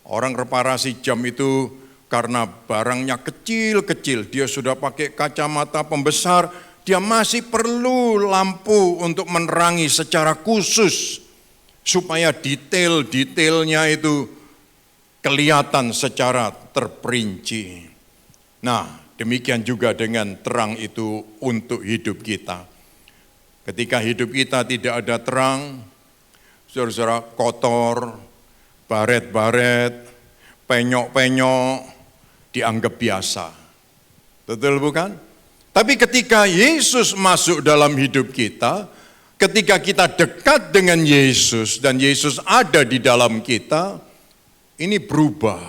Orang reparasi jam itu karena barangnya kecil-kecil, dia sudah pakai kacamata pembesar, dia masih perlu lampu untuk menerangi secara khusus supaya detail-detailnya itu kelihatan secara terperinci. Nah, demikian juga dengan terang itu untuk hidup kita. Ketika hidup kita tidak ada terang, saudara-saudara, kotor, baret-baret, penyok-penyok, dianggap biasa. Betul bukan? Tapi ketika Yesus masuk dalam hidup kita, ketika kita dekat dengan Yesus dan Yesus ada di dalam kita, ini berubah.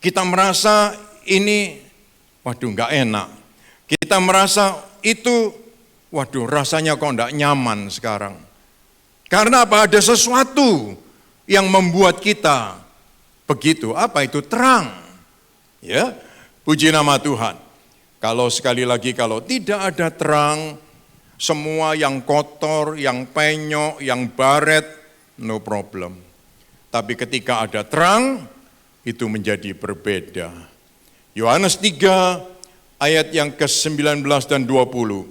Kita merasa ini, waduh nggak enak. Kita merasa itu, waduh rasanya kok nggak nyaman sekarang. Karena apa? Ada sesuatu yang membuat kita begitu. Apa itu? Terang. Ya, puji nama Tuhan. Kalau sekali lagi, kalau tidak ada terang, semua yang kotor, yang penyok, yang baret, no problem. Tapi ketika ada terang, itu menjadi berbeda. Yohanes 3 ayat yang ke-19 dan 20.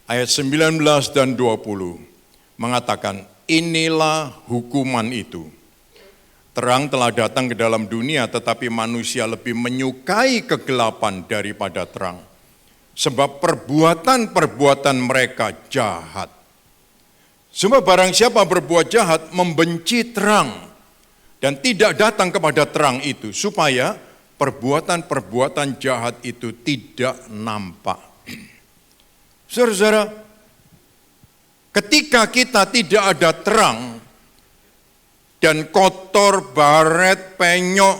Ayat 19 dan 20 mengatakan, inilah hukuman itu. Terang telah datang ke dalam dunia, tetapi manusia lebih menyukai kegelapan daripada terang. Sebab perbuatan-perbuatan mereka jahat. Sebab barang siapa berbuat jahat, membenci terang. Dan tidak datang kepada terang itu, supaya perbuatan-perbuatan jahat itu tidak nampak. Saudara-saudara, ketika kita tidak ada terang, dan kotor, baret, penyok,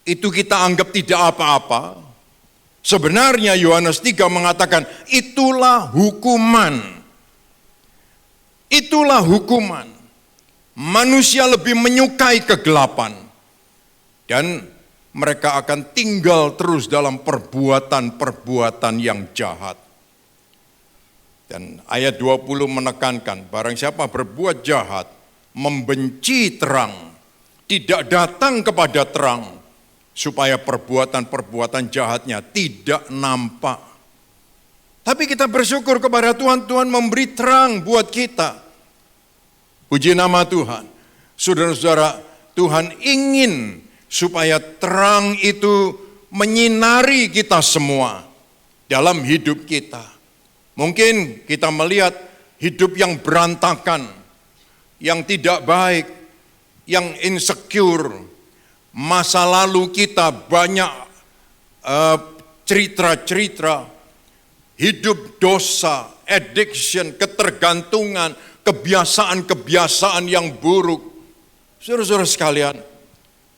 itu kita anggap tidak apa-apa. Sebenarnya Yohanes 3 mengatakan, itulah hukuman. Itulah hukuman. Manusia lebih menyukai kegelapan. Dan mereka akan tinggal terus dalam perbuatan-perbuatan yang jahat. Dan ayat 20 menekankan, barang siapa berbuat jahat, membenci terang, tidak datang kepada terang, supaya perbuatan-perbuatan jahatnya tidak nampak. Tapi kita bersyukur kepada Tuhan, Tuhan memberi terang buat kita. Puji nama Tuhan. Saudara-saudara, Tuhan ingin supaya terang itu menyinari kita semua dalam hidup kita. Mungkin kita melihat hidup yang berantakan, yang tidak baik, yang insecure. Masa lalu kita banyak cerita-cerita hidup dosa, addiction, ketergantungan, kebiasaan-kebiasaan yang buruk. Saudara-saudara sekalian,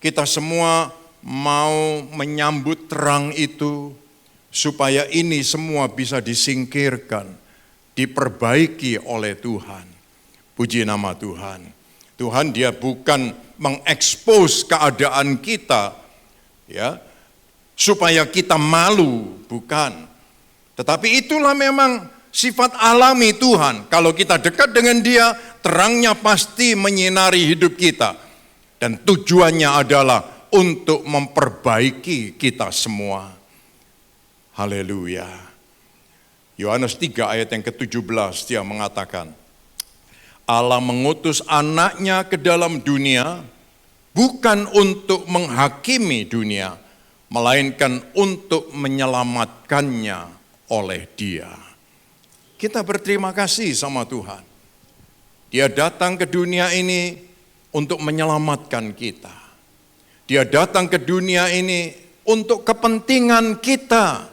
kita semua mau menyambut terang itu supaya ini semua bisa disingkirkan, diperbaiki oleh Tuhan. Puji nama Tuhan. Tuhan dia bukan mengekspos keadaan kita ya supaya kita malu, bukan. Tetapi itulah memang sifat alami Tuhan. Kalau kita dekat dengan Dia, terangnya pasti menyinari hidup kita. Dan tujuannya adalah untuk memperbaiki kita semua. Haleluya. Yohanes 3 ayat yang ke-17 dia mengatakan, Allah mengutus anaknya ke dalam dunia, bukan untuk menghakimi dunia, melainkan untuk menyelamatkannya oleh Dia. Kita berterima kasih sama Tuhan. Dia datang ke dunia ini untuk menyelamatkan kita. Dia datang ke dunia ini untuk kepentingan kita.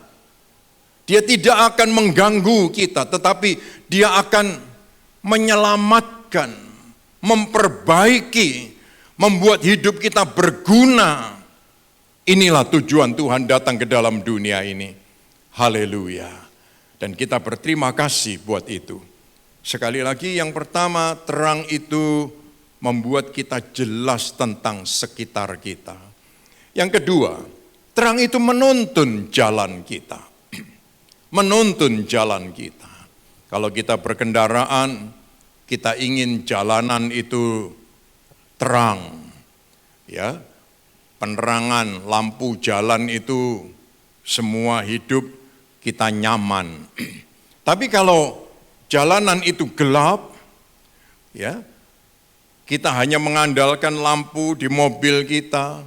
Dia tidak akan mengganggu kita, tetapi Dia akan menyelamatkan, memperbaiki, membuat hidup kita berguna. Inilah tujuan Tuhan datang ke dalam dunia ini. Haleluya. Dan kita berterima kasih buat itu. Sekali lagi yang pertama, terang itu membuat kita jelas tentang sekitar kita. Yang kedua, terang itu menuntun jalan kita. Menuntun jalan kita. Kalau kita berkendaraan, kita ingin jalanan itu terang. Ya, penerangan lampu jalan itu semua hidup kita nyaman. Tapi kalau jalanan itu gelap, ya, kita hanya mengandalkan lampu di mobil kita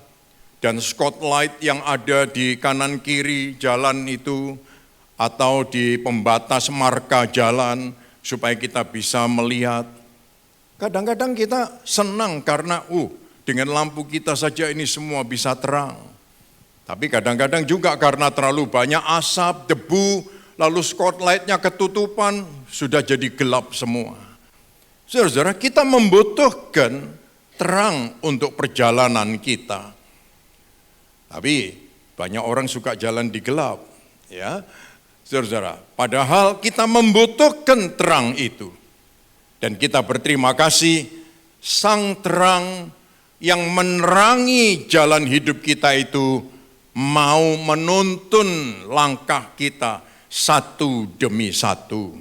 dan spotlight yang ada di kanan kiri jalan itu atau di pembatas marka jalan supaya kita bisa melihat. Kadang-kadang kita senang karena dengan lampu kita saja ini semua bisa terang. Tapi kadang-kadang juga karena terlalu banyak asap, debu, lalu spotlightnya ketutupan, sudah jadi gelap semua. Saudara-saudara, kita membutuhkan terang untuk perjalanan kita. Tapi banyak orang suka jalan di gelap, ya. Saudara-saudara, padahal kita membutuhkan terang itu. Dan kita berterima kasih, Sang Terang yang menerangi jalan hidup kita itu mau menuntun langkah kita satu demi satu.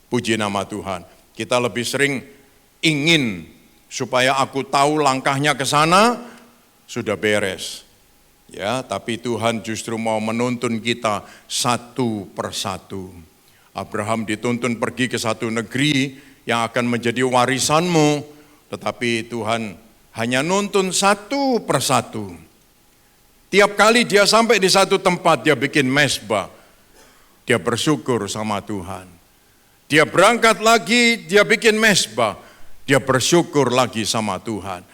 Puji nama Tuhan. Kita lebih sering ingin supaya aku tahu langkahnya ke sana, sudah beres. Ya, tapi Tuhan justru mau menuntun kita satu persatu. Abraham dituntun pergi ke satu negeri yang akan menjadi warisanmu, tetapi Tuhan hanya nuntun satu persatu. Tiap kali dia sampai di satu tempat, dia bikin mezbah. Dia bersyukur sama Tuhan. Dia berangkat lagi, dia bikin mezbah. Dia bersyukur lagi sama Tuhan.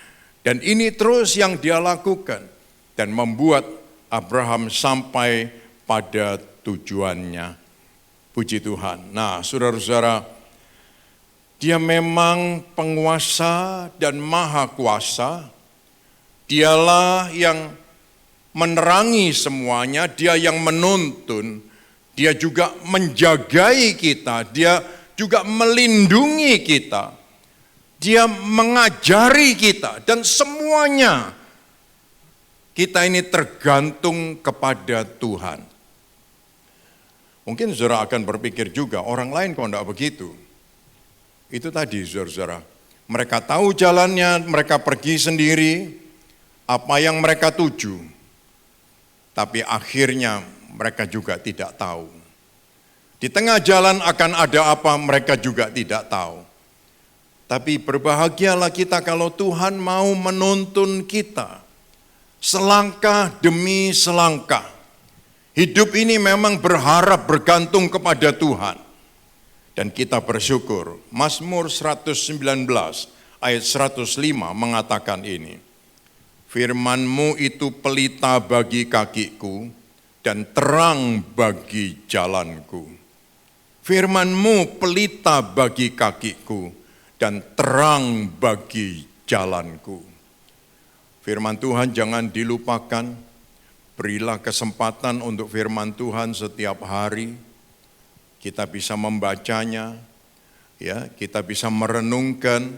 Dan ini terus yang dia lakukan. Dan membuat Abraham sampai pada tujuannya. Puji Tuhan. Nah, saudara-saudara, dia memang penguasa dan maha kuasa. Dialah yang menerangi semuanya, dia yang menuntun, dia juga menjagai kita, dia juga melindungi kita, dia mengajari kita, dan semuanya kita ini tergantung kepada Tuhan. Mungkin saudara akan berpikir juga, orang lain kok enggak begitu. Itu tadi saudara-saudara, Mereka tahu jalannya, mereka pergi sendiri, apa yang mereka tuju. Tapi akhirnya mereka juga tidak tahu. Di tengah jalan akan ada apa, mereka juga tidak tahu. Tapi berbahagialah kita kalau Tuhan mau menuntun kita selangkah demi selangkah. Hidup ini memang berharap bergantung kepada Tuhan. Dan kita bersyukur, Mazmur 119 ayat 105 mengatakan ini. Firman-Mu itu pelita bagi kakiku dan terang bagi jalanku. Firman-Mu pelita bagi kakiku dan terang bagi jalanku. Firman Tuhan jangan dilupakan, berilah kesempatan untuk firman Tuhan setiap hari. Kita bisa membacanya, ya, kita bisa merenungkan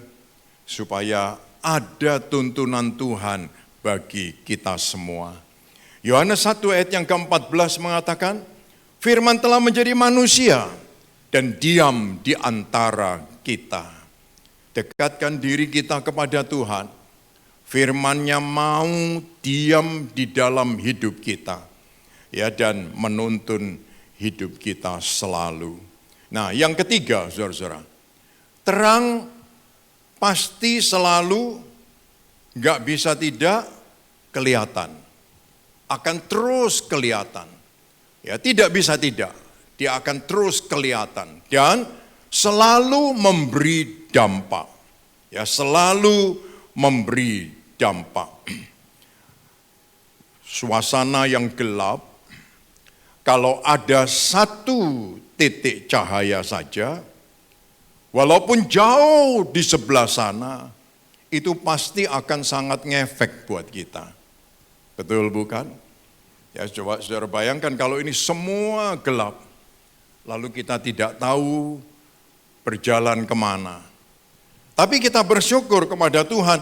supaya ada tuntunan Tuhan bagi kita semua. Yohanes 1 ayat yang ke-14 mengatakan, firman telah menjadi manusia dan diam di antara kita. Dekatkan diri kita kepada Tuhan. Firman-Nya mau diam di dalam hidup kita, ya, dan menuntun hidup kita selalu. Nah, yang ketiga, saudara-saudara, terang pasti selalu nggak bisa tidak kelihatan, akan terus kelihatan. Ya, tidak bisa tidak, dia akan terus kelihatan dan selalu memberi dampak. Ya, selalu memberi dampak. Suasana yang gelap, kalau ada satu titik cahaya saja, walaupun jauh di sebelah sana, itu pasti akan sangat ngefek buat kita. Betul bukan? Ya, coba saudara bayangkan kalau ini semua gelap, lalu kita tidak tahu berjalan kemana. Tapi kita bersyukur kepada Tuhan,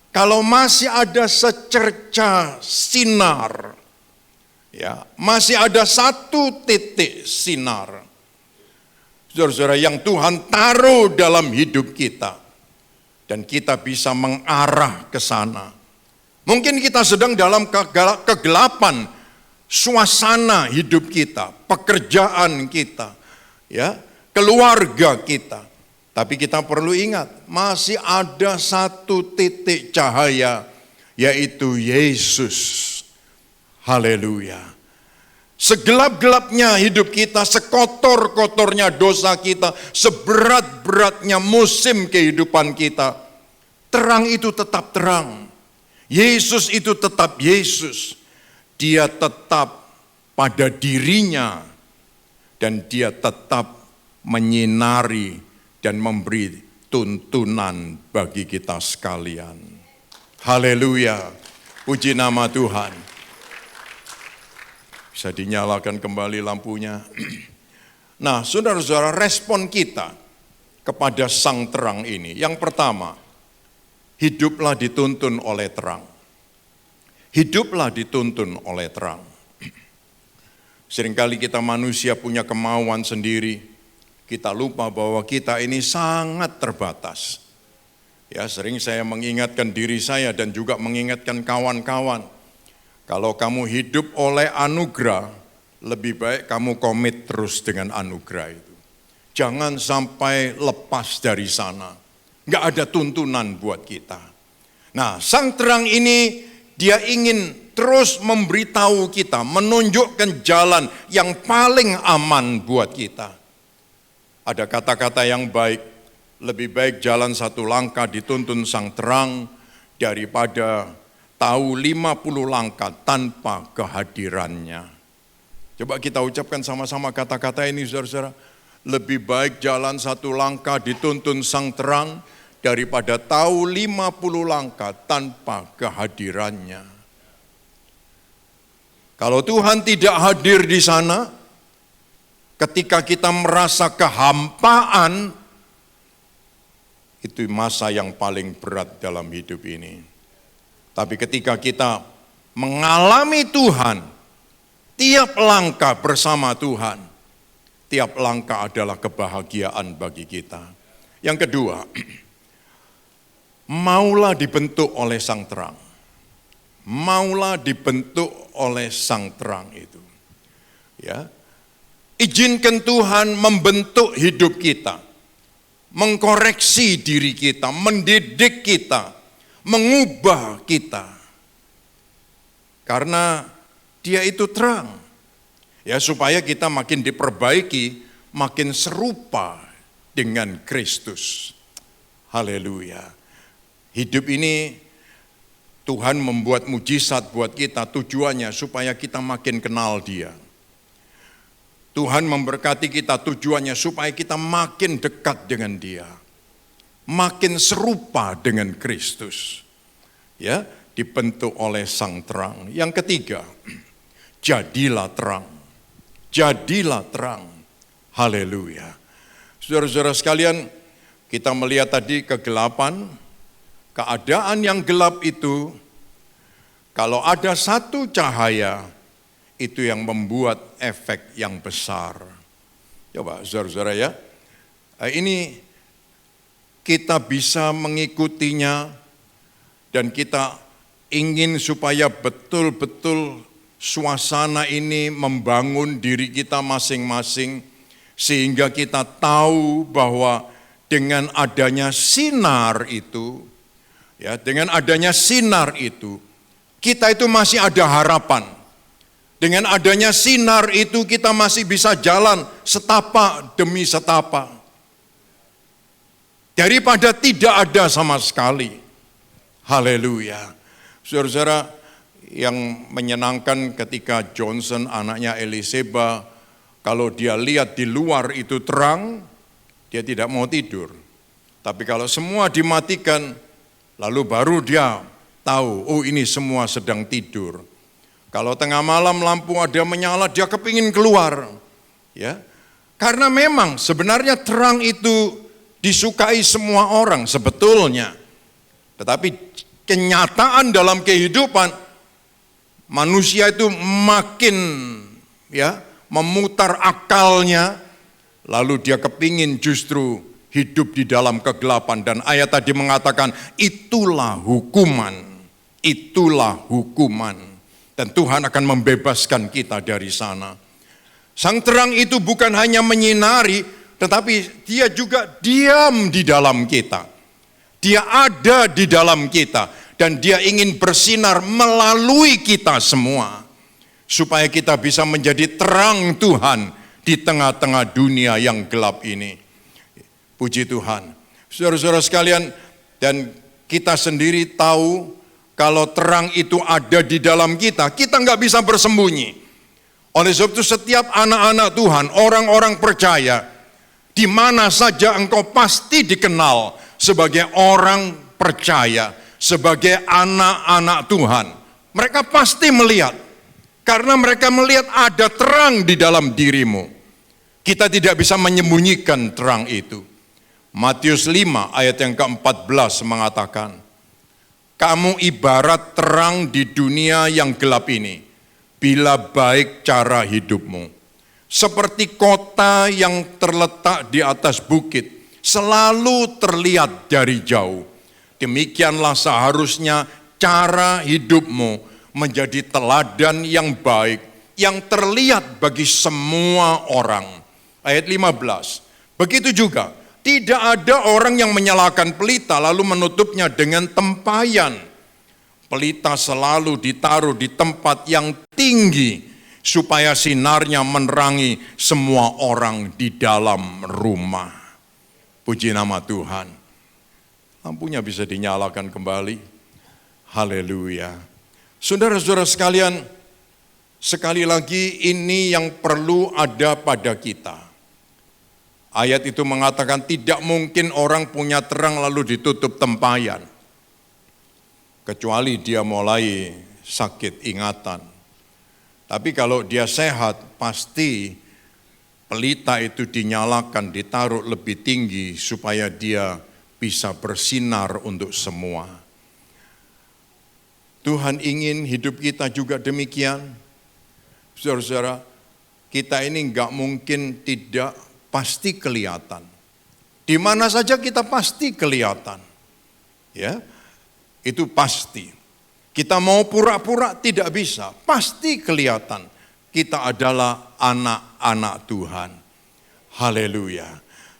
kalau masih ada secerca sinar, ya, masih ada satu titik sinar, saudara-saudara, yang Tuhan taruh dalam hidup kita, dan kita bisa mengarah ke sana. Mungkin kita sedang dalam kegelapan suasana hidup kita, pekerjaan kita, ya, keluarga kita. Tapi kita perlu ingat, masih ada satu titik cahaya, yaitu Yesus. Haleluya. Segelap-gelapnya hidup kita, sekotor-kotornya dosa kita, seberat-beratnya musim kehidupan kita, terang itu tetap terang. Yesus itu tetap Yesus. Dia tetap pada dirinya dan dia tetap menyinari dan memberi tuntunan bagi kita sekalian. Haleluya. Puji nama Tuhan. Bisa dinyalakan kembali lampunya. Nah, saudara-saudara, respon kita kepada sang terang ini. Yang pertama, hiduplah dituntun oleh terang. Hiduplah dituntun oleh terang. Seringkali kita manusia punya kemauan sendiri. Kita lupa bahwa kita ini sangat terbatas. Ya, sering saya mengingatkan diri saya dan juga mengingatkan kawan-kawan. Kalau kamu hidup oleh anugerah, lebih baik kamu komit terus dengan anugerah itu. Jangan sampai lepas dari sana. Nggak ada tuntunan buat kita. Nah, sang terang ini dia ingin terus memberitahu kita, menunjukkan jalan yang paling aman buat kita. Ada kata-kata yang baik, lebih baik jalan satu langkah dituntun sang terang daripada tahu 50 langkah tanpa kehadirannya. Coba kita ucapkan sama-sama kata-kata ini, saudara-saudara. Lebih baik jalan satu langkah dituntun sang terang daripada tahu 50 langkah tanpa kehadirannya. Kalau Tuhan tidak hadir di sana, ketika kita merasa kehampaan, itu masa yang paling berat dalam hidup ini. Tapi ketika kita mengalami Tuhan, tiap langkah bersama Tuhan, tiap langkah adalah kebahagiaan bagi kita. Yang kedua, Maulah dibentuk oleh sang terang. Maulah dibentuk oleh sang terang itu. Ya. Izinkan Tuhan membentuk hidup kita. Mengkoreksi diri kita, mendidik kita, mengubah kita. Karena Dia itu terang. Ya, supaya kita makin diperbaiki, makin serupa dengan Kristus. Haleluya. Hidup ini Tuhan membuat mujizat buat kita, tujuannya supaya kita makin kenal Dia. Tuhan memberkati kita, tujuannya supaya kita makin dekat dengan Dia. Makin serupa dengan Kristus. Ya, dibentuk oleh sang terang. Yang ketiga, jadilah terang. Jadilah terang. Haleluya. Saudara-saudara sekalian, kita melihat tadi kegelapan, keadaan yang gelap itu, kalau ada satu cahaya, itu yang membuat efek yang besar. Coba saudara-saudara ya, ini kita bisa mengikutinya dan kita ingin supaya betul-betul suasana ini membangun diri kita masing-masing, sehingga kita tahu bahwa dengan adanya sinar itu, ya, dengan adanya sinar itu, kita itu masih ada harapan. Dengan adanya sinar itu kita masih bisa jalan setapak demi setapak. Daripada tidak ada sama sekali. Haleluya. Saudara-saudara, yang menyenangkan ketika Johnson, anaknya Eliseba, kalau dia lihat di luar itu terang, dia tidak mau tidur. Tapi kalau semua dimatikan, lalu baru dia tahu, oh ini semua sedang tidur. Kalau tengah malam lampu ada menyala, dia kepingin keluar. Ya, karena memang sebenarnya terang itu disukai semua orang sebetulnya. Tetapi kenyataan dalam kehidupan, manusia itu makin ya memutar akalnya, lalu dia kepingin justru hidup di dalam kegelapan. Dan ayat tadi mengatakan, itulah hukuman, itulah hukuman. Dan Tuhan akan membebaskan kita dari sana. Sang terang itu bukan hanya menyinari, tetapi dia juga diam di dalam kita. Dia ada di dalam kita. Dan dia ingin bersinar melalui kita semua. Supaya kita bisa menjadi terang Tuhan di tengah-tengah dunia yang gelap ini. Puji Tuhan. Saudara-saudara sekalian, dan kita sendiri tahu kalau terang itu ada di dalam kita, kita nggak bisa bersembunyi. Oleh sebab itu setiap anak-anak Tuhan, orang-orang percaya, di mana saja engkau pasti dikenal sebagai orang percaya, sebagai anak-anak Tuhan. Mereka pasti melihat, karena mereka melihat ada terang di dalam dirimu. Kita tidak bisa menyembunyikan terang itu. Matius 5 ayat yang ke-14 mengatakan, kamu ibarat terang di dunia yang gelap ini, bila baik cara hidupmu. Seperti kota yang terletak di atas bukit, selalu terlihat dari jauh. Demikianlah seharusnya cara hidupmu menjadi teladan yang baik, yang terlihat bagi semua orang. Ayat 15, begitu juga, tidak ada orang yang menyalakan pelita lalu menutupnya dengan tempayan. Pelita selalu ditaruh di tempat yang tinggi supaya sinarnya menerangi semua orang di dalam rumah. Puji nama Tuhan. Lampunya bisa dinyalakan kembali. Haleluya. Saudara-saudara sekalian, sekali lagi ini yang perlu ada pada kita. Ayat itu mengatakan tidak mungkin orang punya terang lalu ditutup tempayan. Kecuali dia mulai sakit ingatan. Tapi kalau dia sehat, pasti pelita itu dinyalakan, ditaruh lebih tinggi supaya dia bisa bersinar untuk semua. Tuhan ingin hidup kita juga demikian. Saudara-saudara, kita ini enggak mungkin tidak pasti kelihatan. Di mana saja kita pasti kelihatan. Ya, itu pasti. Kita mau pura-pura tidak bisa, pasti kelihatan kita adalah anak-anak Tuhan. Haleluya.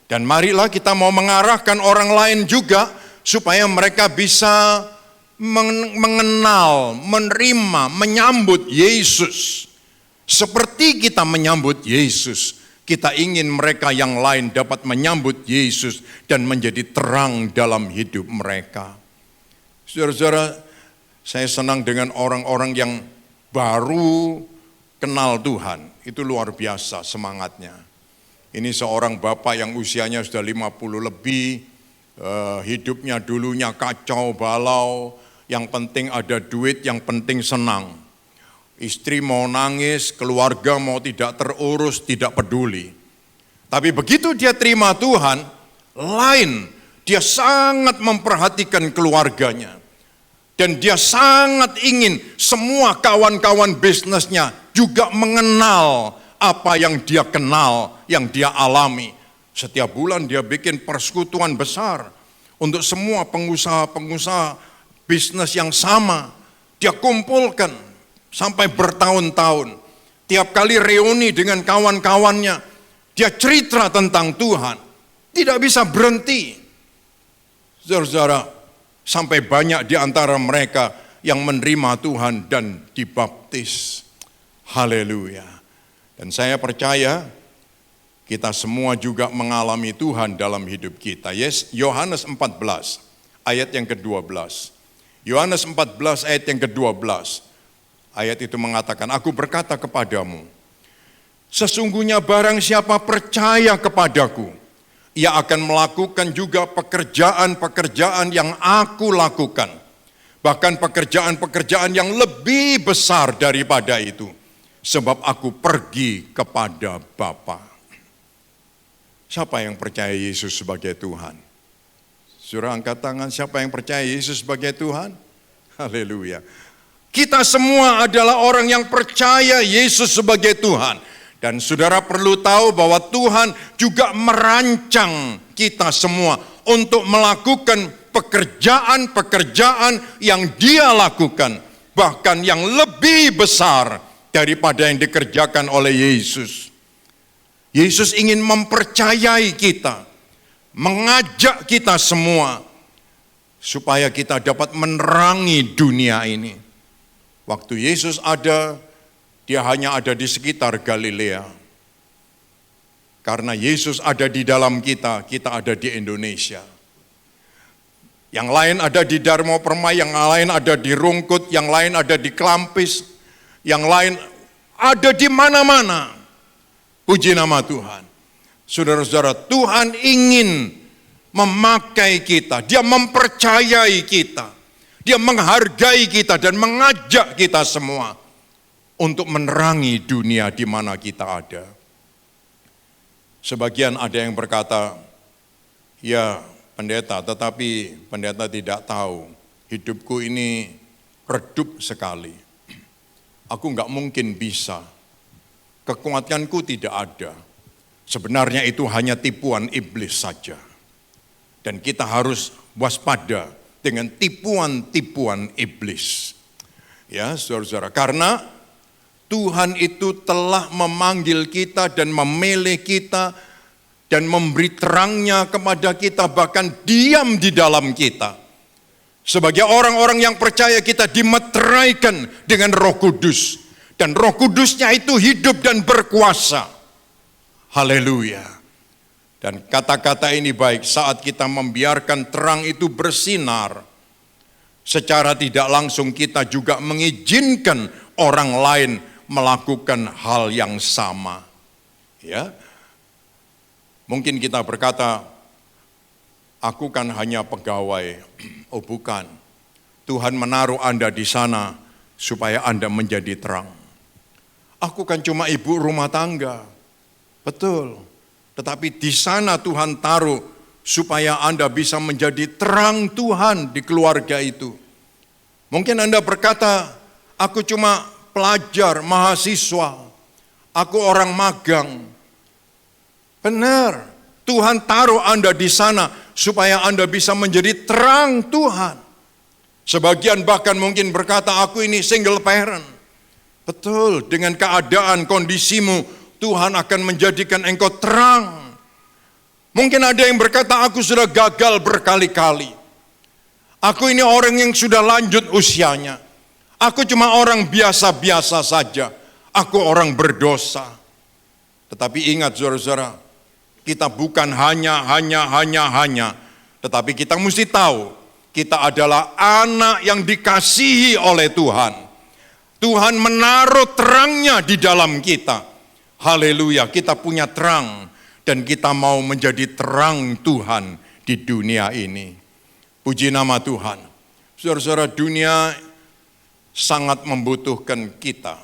Dan marilah kita mau mengarahkan orang lain juga supaya mereka bisa mengenal, menerima, menyambut Yesus. Seperti kita menyambut Yesus, kita ingin mereka yang lain dapat menyambut Yesus dan menjadi terang dalam hidup mereka. Saudara-saudara, saya senang dengan orang-orang yang baru kenal Tuhan. Itu luar biasa semangatnya. Ini seorang bapak yang usianya sudah 50 lebih, hidupnya dulunya kacau balau, yang penting ada duit, yang penting senang. Istri mau nangis, keluarga mau tidak terurus, tidak peduli. Tapi begitu dia terima Tuhan, lain, dia sangat memperhatikan keluarganya. Dan dia sangat ingin semua kawan-kawan bisnisnya juga mengenal apa yang dia kenal, yang dia alami. Setiap bulan dia bikin persekutuan besar untuk semua pengusaha-pengusaha bisnis yang sama. Dia kumpulkan sampai bertahun-tahun. Tiap kali reuni dengan kawan-kawannya, dia cerita tentang Tuhan. Tidak bisa berhenti. Saudara-saudara, sampai banyak di antara mereka yang menerima Tuhan dan dibaptis. Haleluya. Dan saya percaya kita semua juga mengalami Tuhan dalam hidup kita. Yes, Yohanes 14 ayat yang ke-12. Yohanes 14 ayat yang ke-12. Ayat itu mengatakan, aku berkata kepadamu, sesungguhnya barang siapa percaya kepadaku, ia akan melakukan juga pekerjaan-pekerjaan yang aku lakukan. Bahkan pekerjaan-pekerjaan yang lebih besar daripada itu. Sebab aku pergi kepada Bapa. Siapa yang percaya Yesus sebagai Tuhan? Suruh angkat tangan, siapa yang percaya Yesus sebagai Tuhan? Haleluya. Kita semua adalah orang yang percaya Yesus sebagai Tuhan. Dan saudara perlu tahu bahwa Tuhan juga merancang kita semua untuk melakukan pekerjaan-pekerjaan yang Dia lakukan. Bahkan yang lebih besar daripada yang dikerjakan oleh Yesus. Yesus ingin mempercayai kita, mengajak kita semua, supaya kita dapat menerangi dunia ini. Waktu Yesus ada, Dia hanya ada di sekitar Galilea. Karena Yesus ada di dalam kita, kita ada di Indonesia. Yang lain ada di Darmo Permai, yang lain ada di Rungkut, yang lain ada di Klampis, yang lain ada di mana-mana. Puji nama Tuhan. Saudara-saudara, Tuhan ingin memakai kita, Dia mempercayai kita, Dia menghargai kita dan mengajak kita semua untuk menerangi dunia di mana kita ada. Sebagian ada yang berkata, ya pendeta, tetapi pendeta tidak tahu, hidupku ini redup sekali. Aku enggak mungkin bisa, kekuatanku tidak ada. Sebenarnya itu hanya tipuan iblis saja. Dan kita harus waspada dengan tipuan-tipuan iblis. Ya, saudara-saudara, karena Tuhan itu telah memanggil kita dan memilih kita dan memberi terangnya kepada kita, bahkan diam di dalam kita. Sebagai orang-orang yang percaya, kita dimeteraikan dengan Roh Kudus. Dan Roh Kudusnya itu hidup dan berkuasa. Haleluya. Dan kata-kata ini baik saat kita membiarkan terang itu bersinar. Secara tidak langsung kita juga mengizinkan orang lain melakukan hal yang sama. Ya. Mungkin kita berkata, aku kan hanya pegawai. Oh bukan. Tuhan menaruh Anda di sana supaya Anda menjadi terang. Aku kan cuma ibu rumah tangga. Betul. Tetapi di sana Tuhan taruh supaya Anda bisa menjadi terang Tuhan di keluarga itu. Mungkin Anda berkata, aku cuma pelajar, mahasiswa, aku orang magang. Benar, Tuhan taruh Anda di sana supaya Anda bisa menjadi terang Tuhan. Sebagian bahkan mungkin berkata, aku ini single parent. Betul, dengan keadaan kondisimu, Tuhan akan menjadikan engkau terang. Mungkin ada yang berkata, aku sudah gagal berkali-kali. Aku ini orang yang sudah lanjut usianya. Aku cuma orang biasa-biasa saja. Aku orang berdosa. Tetapi ingat saudara-saudara, kita bukan hanya. Tetapi kita mesti tahu, kita adalah anak yang dikasihi oleh Tuhan. Tuhan menaruh terangnya di dalam kita. Haleluya, kita punya terang. Dan kita mau menjadi terang Tuhan di dunia ini. Puji nama Tuhan. Saudara-saudara, dunia sangat membutuhkan kita.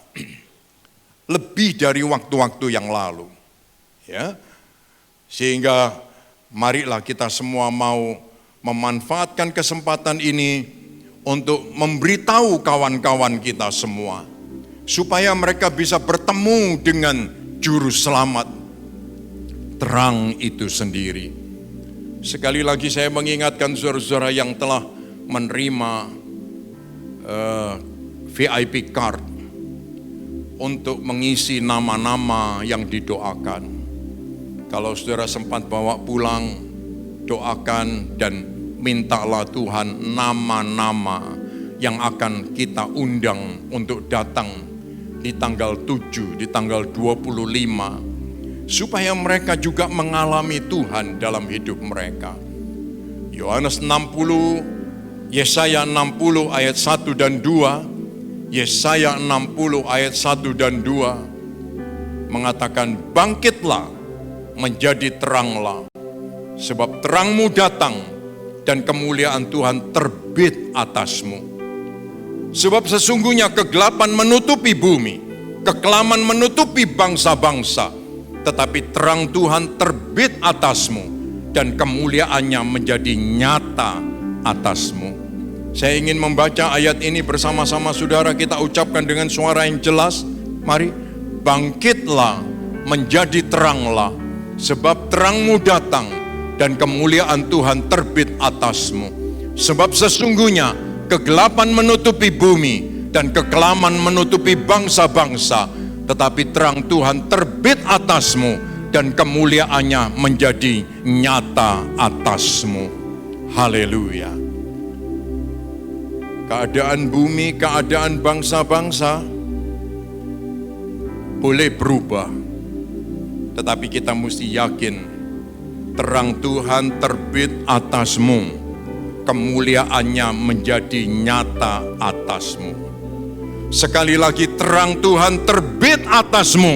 Lebih dari waktu-waktu yang lalu. Ya. Sehingga marilah kita semua mau memanfaatkan kesempatan ini untuk memberitahu kawan-kawan kita semua. Supaya mereka bisa bertemu dengan juru selamat, terang itu sendiri. Sekali lagi saya mengingatkan saudara-saudara yang telah menerima VIP card untuk mengisi nama-nama yang didoakan. Kalau saudara sempat bawa pulang, doakan dan mintalah Tuhan nama-nama yang akan kita undang untuk datang di tanggal 7, di tanggal 25, supaya mereka juga mengalami Tuhan dalam hidup mereka. Yohanes 60, Yesaya 60 ayat 1 dan 2, Yesaya 60 ayat 1 dan 2 mengatakan, bangkitlah menjadi teranglah, sebab terangmu datang dan kemuliaan Tuhan terbit atasmu. Sebab sesungguhnya kegelapan menutupi bumi, kekelaman menutupi bangsa-bangsa, tetapi terang Tuhan terbit atasmu dan kemuliaannya menjadi nyata atasmu. Saya ingin membaca ayat ini bersama-sama saudara, kita ucapkan dengan suara yang jelas. Mari, bangkitlah menjadi teranglah, sebab terangmu datang dan kemuliaan Tuhan terbit atasmu. Sebab sesungguhnya kegelapan menutupi bumi dan kekelaman menutupi bangsa-bangsa, tetapi terang Tuhan terbit atasmu dan kemuliaannya menjadi nyata atasmu. Haleluya. Keadaan bumi, keadaan bangsa-bangsa boleh berubah, tetapi kita mesti yakin terang Tuhan terbit atasmu, kemuliaannya menjadi nyata atasmu. Sekali lagi, terang Tuhan terbit atasmu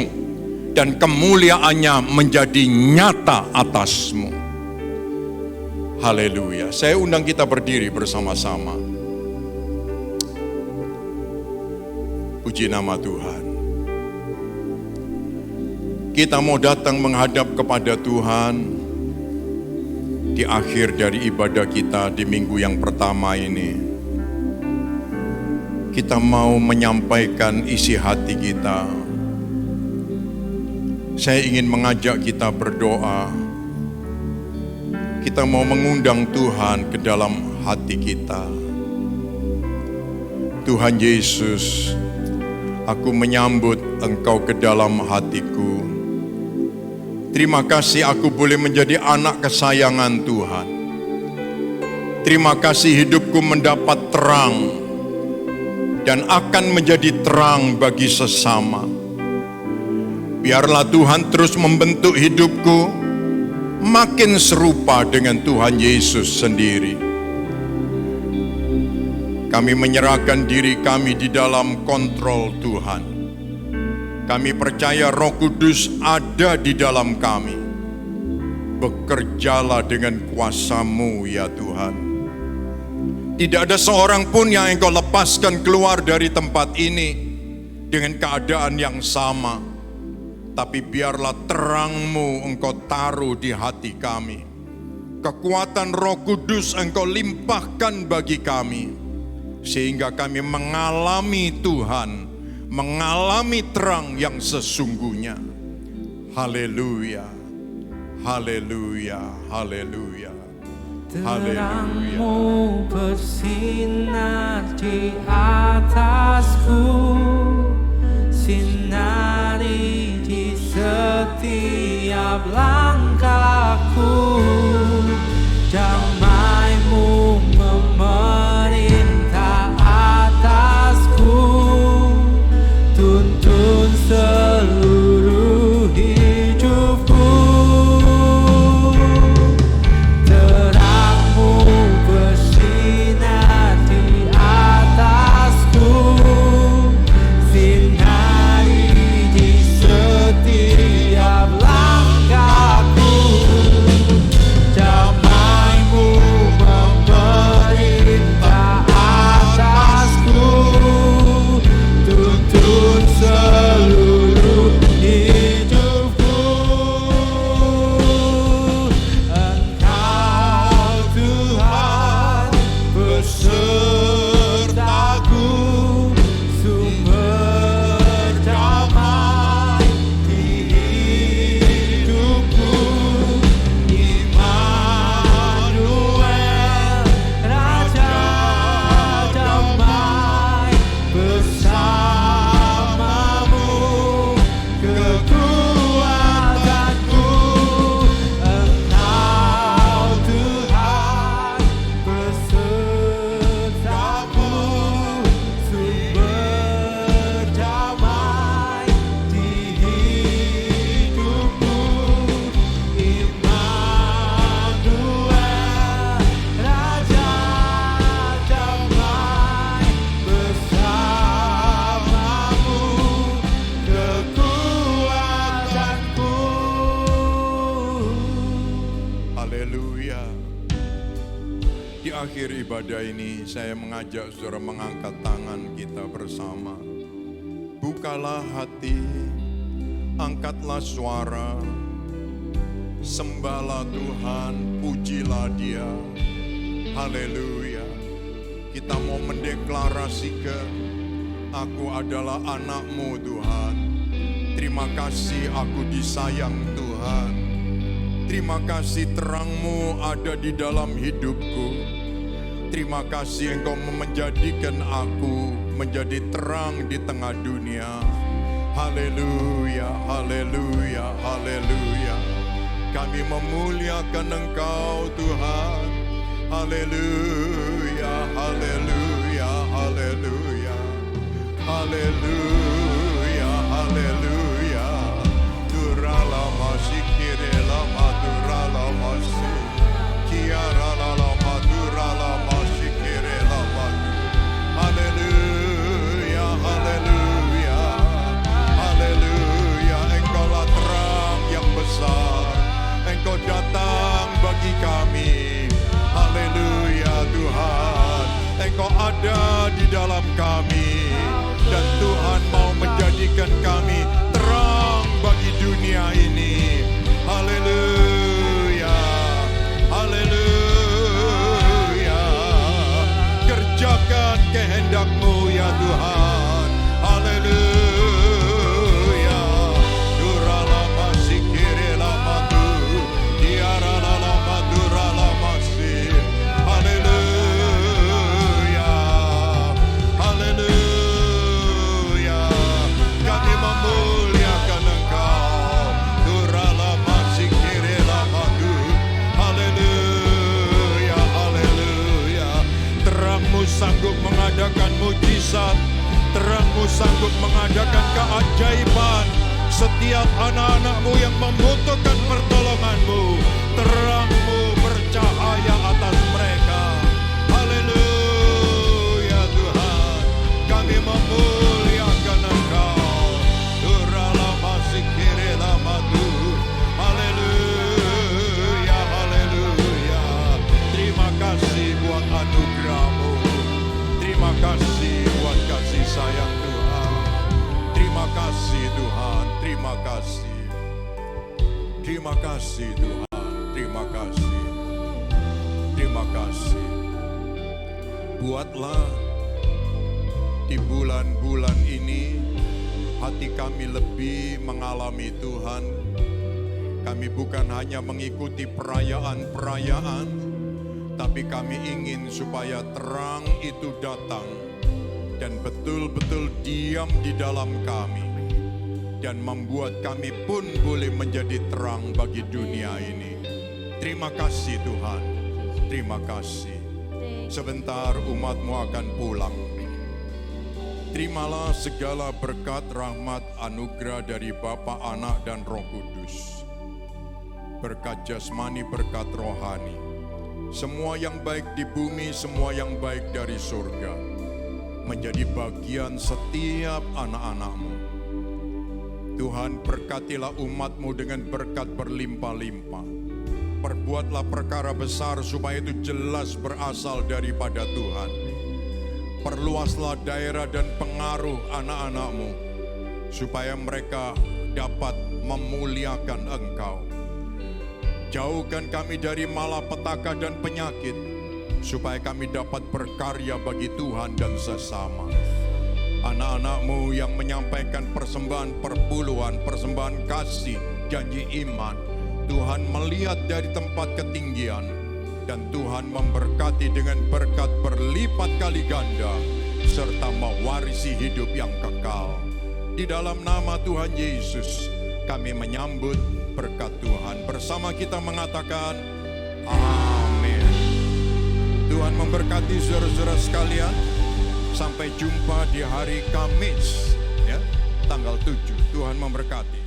dan kemuliaannya menjadi nyata atasmu. Haleluya. Saya undang kita berdiri bersama-sama. Puji nama Tuhan. Kita mau datang menghadap kepada Tuhan di akhir dari ibadah kita di minggu yang pertama ini. Kita mau menyampaikan isi hati kita. Saya ingin mengajak kita berdoa. Kita mau mengundang Tuhan ke dalam hati kita. Tuhan Yesus, aku menyambut Engkau ke dalam hatiku. Terima kasih aku boleh menjadi anak kesayangan Tuhan. Terima kasih hidupku mendapat terang dan akan menjadi terang bagi sesama. Biarlah Tuhan terus membentuk hidupku makin serupa dengan Tuhan Yesus sendiri. Kami menyerahkan diri kami di dalam kontrol Tuhan. Kami percaya Roh Kudus ada di dalam kami. Bekerjalah dengan kuasa-Mu ya Tuhan. Tidak ada seorang pun yang Engkau lepaskan keluar dari tempat ini dengan keadaan yang sama. Tapi biarlah terang-Mu Engkau taruh di hati kami. Kekuatan Roh Kudus Engkau limpahkan bagi kami. Sehingga kami mengalami Tuhan, mengalami terang yang sesungguhnya. Haleluya, haleluya, haleluya. Terangmu bersinar di atasku, sinari di setiap langkahku. Damai-Mu memerintah atasku, tuntun seluruh hidupku. Terang-Mu bersinar di atasku, sinari di setiap langkahku. Damai-Mu memerintah atasku, tuntun seluruh hidupku. Engkau Tuhan besertaku, sumber damai di hidupku. Immanuel, Raja damai bersamamu, kekuatanku. Engkau Tuhan besertaku, sumber damai di hidupku. Immanuel, Raja damai bersamamu, kekuatanku. Haleluya. Di akhir ibadah ini saya mengajak saudara mengangkat tangan kita bersama. Bukalah hati, angkatlah suara, sembahlah Tuhan, pujilah Dia. Haleluya. Kita mau mendeklarasikan, aku adalah anak-Mu Tuhan. Terima kasih aku disayang Tuhan. Terima kasih terang-Mu ada di dalam hidupku. Terima kasih Engkau menjadikan aku menjadi terang di tengah dunia. Haleluya, haleluya, haleluya. Kami memuliakan Engkau Tuhan. Haleluya, haleluya, haleluya. Haleluya, haleluya. Durala masikire lama durala masi. Kiara lama durala masikire lama. Haleluya, haleluya. Haleluya, Engkaulah terang yang besar. Engkau datang bagi kami. Haleluya Tuhan. Engkau ada di dalam kami. Dan Tuhan mau menjadikan kami terang bagi dunia ini. Haleluya. Haleluya. Kerjakan kehendak-Mu ya Tuhan. Haleluya. Durala masikire lamatu. Diarala lamatu rala masih. Haleluya. Haleluya. Kami memuliakan Engkau. Durala masikire lamatu. Haleluya. Haleluya. Terang-Mu sanggup mengadakan mujizat. Terang-Mu sanggup mengadakan keajaiban. Setiap anak-anak-Mu yang membutuhkan pertolongan-Mu, terang-Mu bercahaya atas mereka. Haleluya Tuhan. Kami memuliakan Engkau. Durala masikire lamatu. Haleluya, haleluya. Terima kasih buat anugerah-Mu. Terima kasih buat kasih sayang Tuhan. Terima kasih Tuhan. Terima kasih. Terima kasih Tuhan. Terima kasih. Terima kasih. Buatlah di bulan-bulan ini hati kami lebih mengalami Tuhan. Kami bukan hanya mengikuti perayaan-perayaan, Tapi kami ingin supaya terang itu datang dan betul-betul diam di dalam kami. Dan membuat kami pun boleh menjadi terang bagi dunia ini. Terima kasih Tuhan, terima kasih. Sebentar umat-Mu akan pulang. Terimalah segala berkat, rahmat, anugerah dari Bapa, Anak, dan Roh Kudus. Berkat jasmani, berkat rohani. Semua yang baik di bumi, semua yang baik dari surga. Menjadi bagian setiap anak-anak-Mu. Tuhan, berkatilah umat-Mu dengan berkat berlimpah-limpah. Perbuatlah perkara besar supaya itu jelas berasal daripada Tuhan. Perluaslah daerah dan pengaruh anak-anak-Mu, supaya mereka dapat memuliakan Engkau. Jauhkan kami dari malapetaka dan penyakit, supaya kami dapat berkarya bagi Tuhan dan sesama. Anak-anak-Mu yang menyampaikan persembahan perpuluhan, persembahan kasih, janji iman, Tuhan melihat dari tempat ketinggian, dan Tuhan memberkati dengan berkat berlipat kali ganda, serta mewarisi hidup yang kekal. Di dalam nama Tuhan Yesus, kami menyambut berkat Tuhan. Bersama kita mengatakan, amin. Tuhan memberkati saudara-saudara sekalian. Sampai jumpa di hari Kamis, ya, tanggal 7. Tuhan memberkati.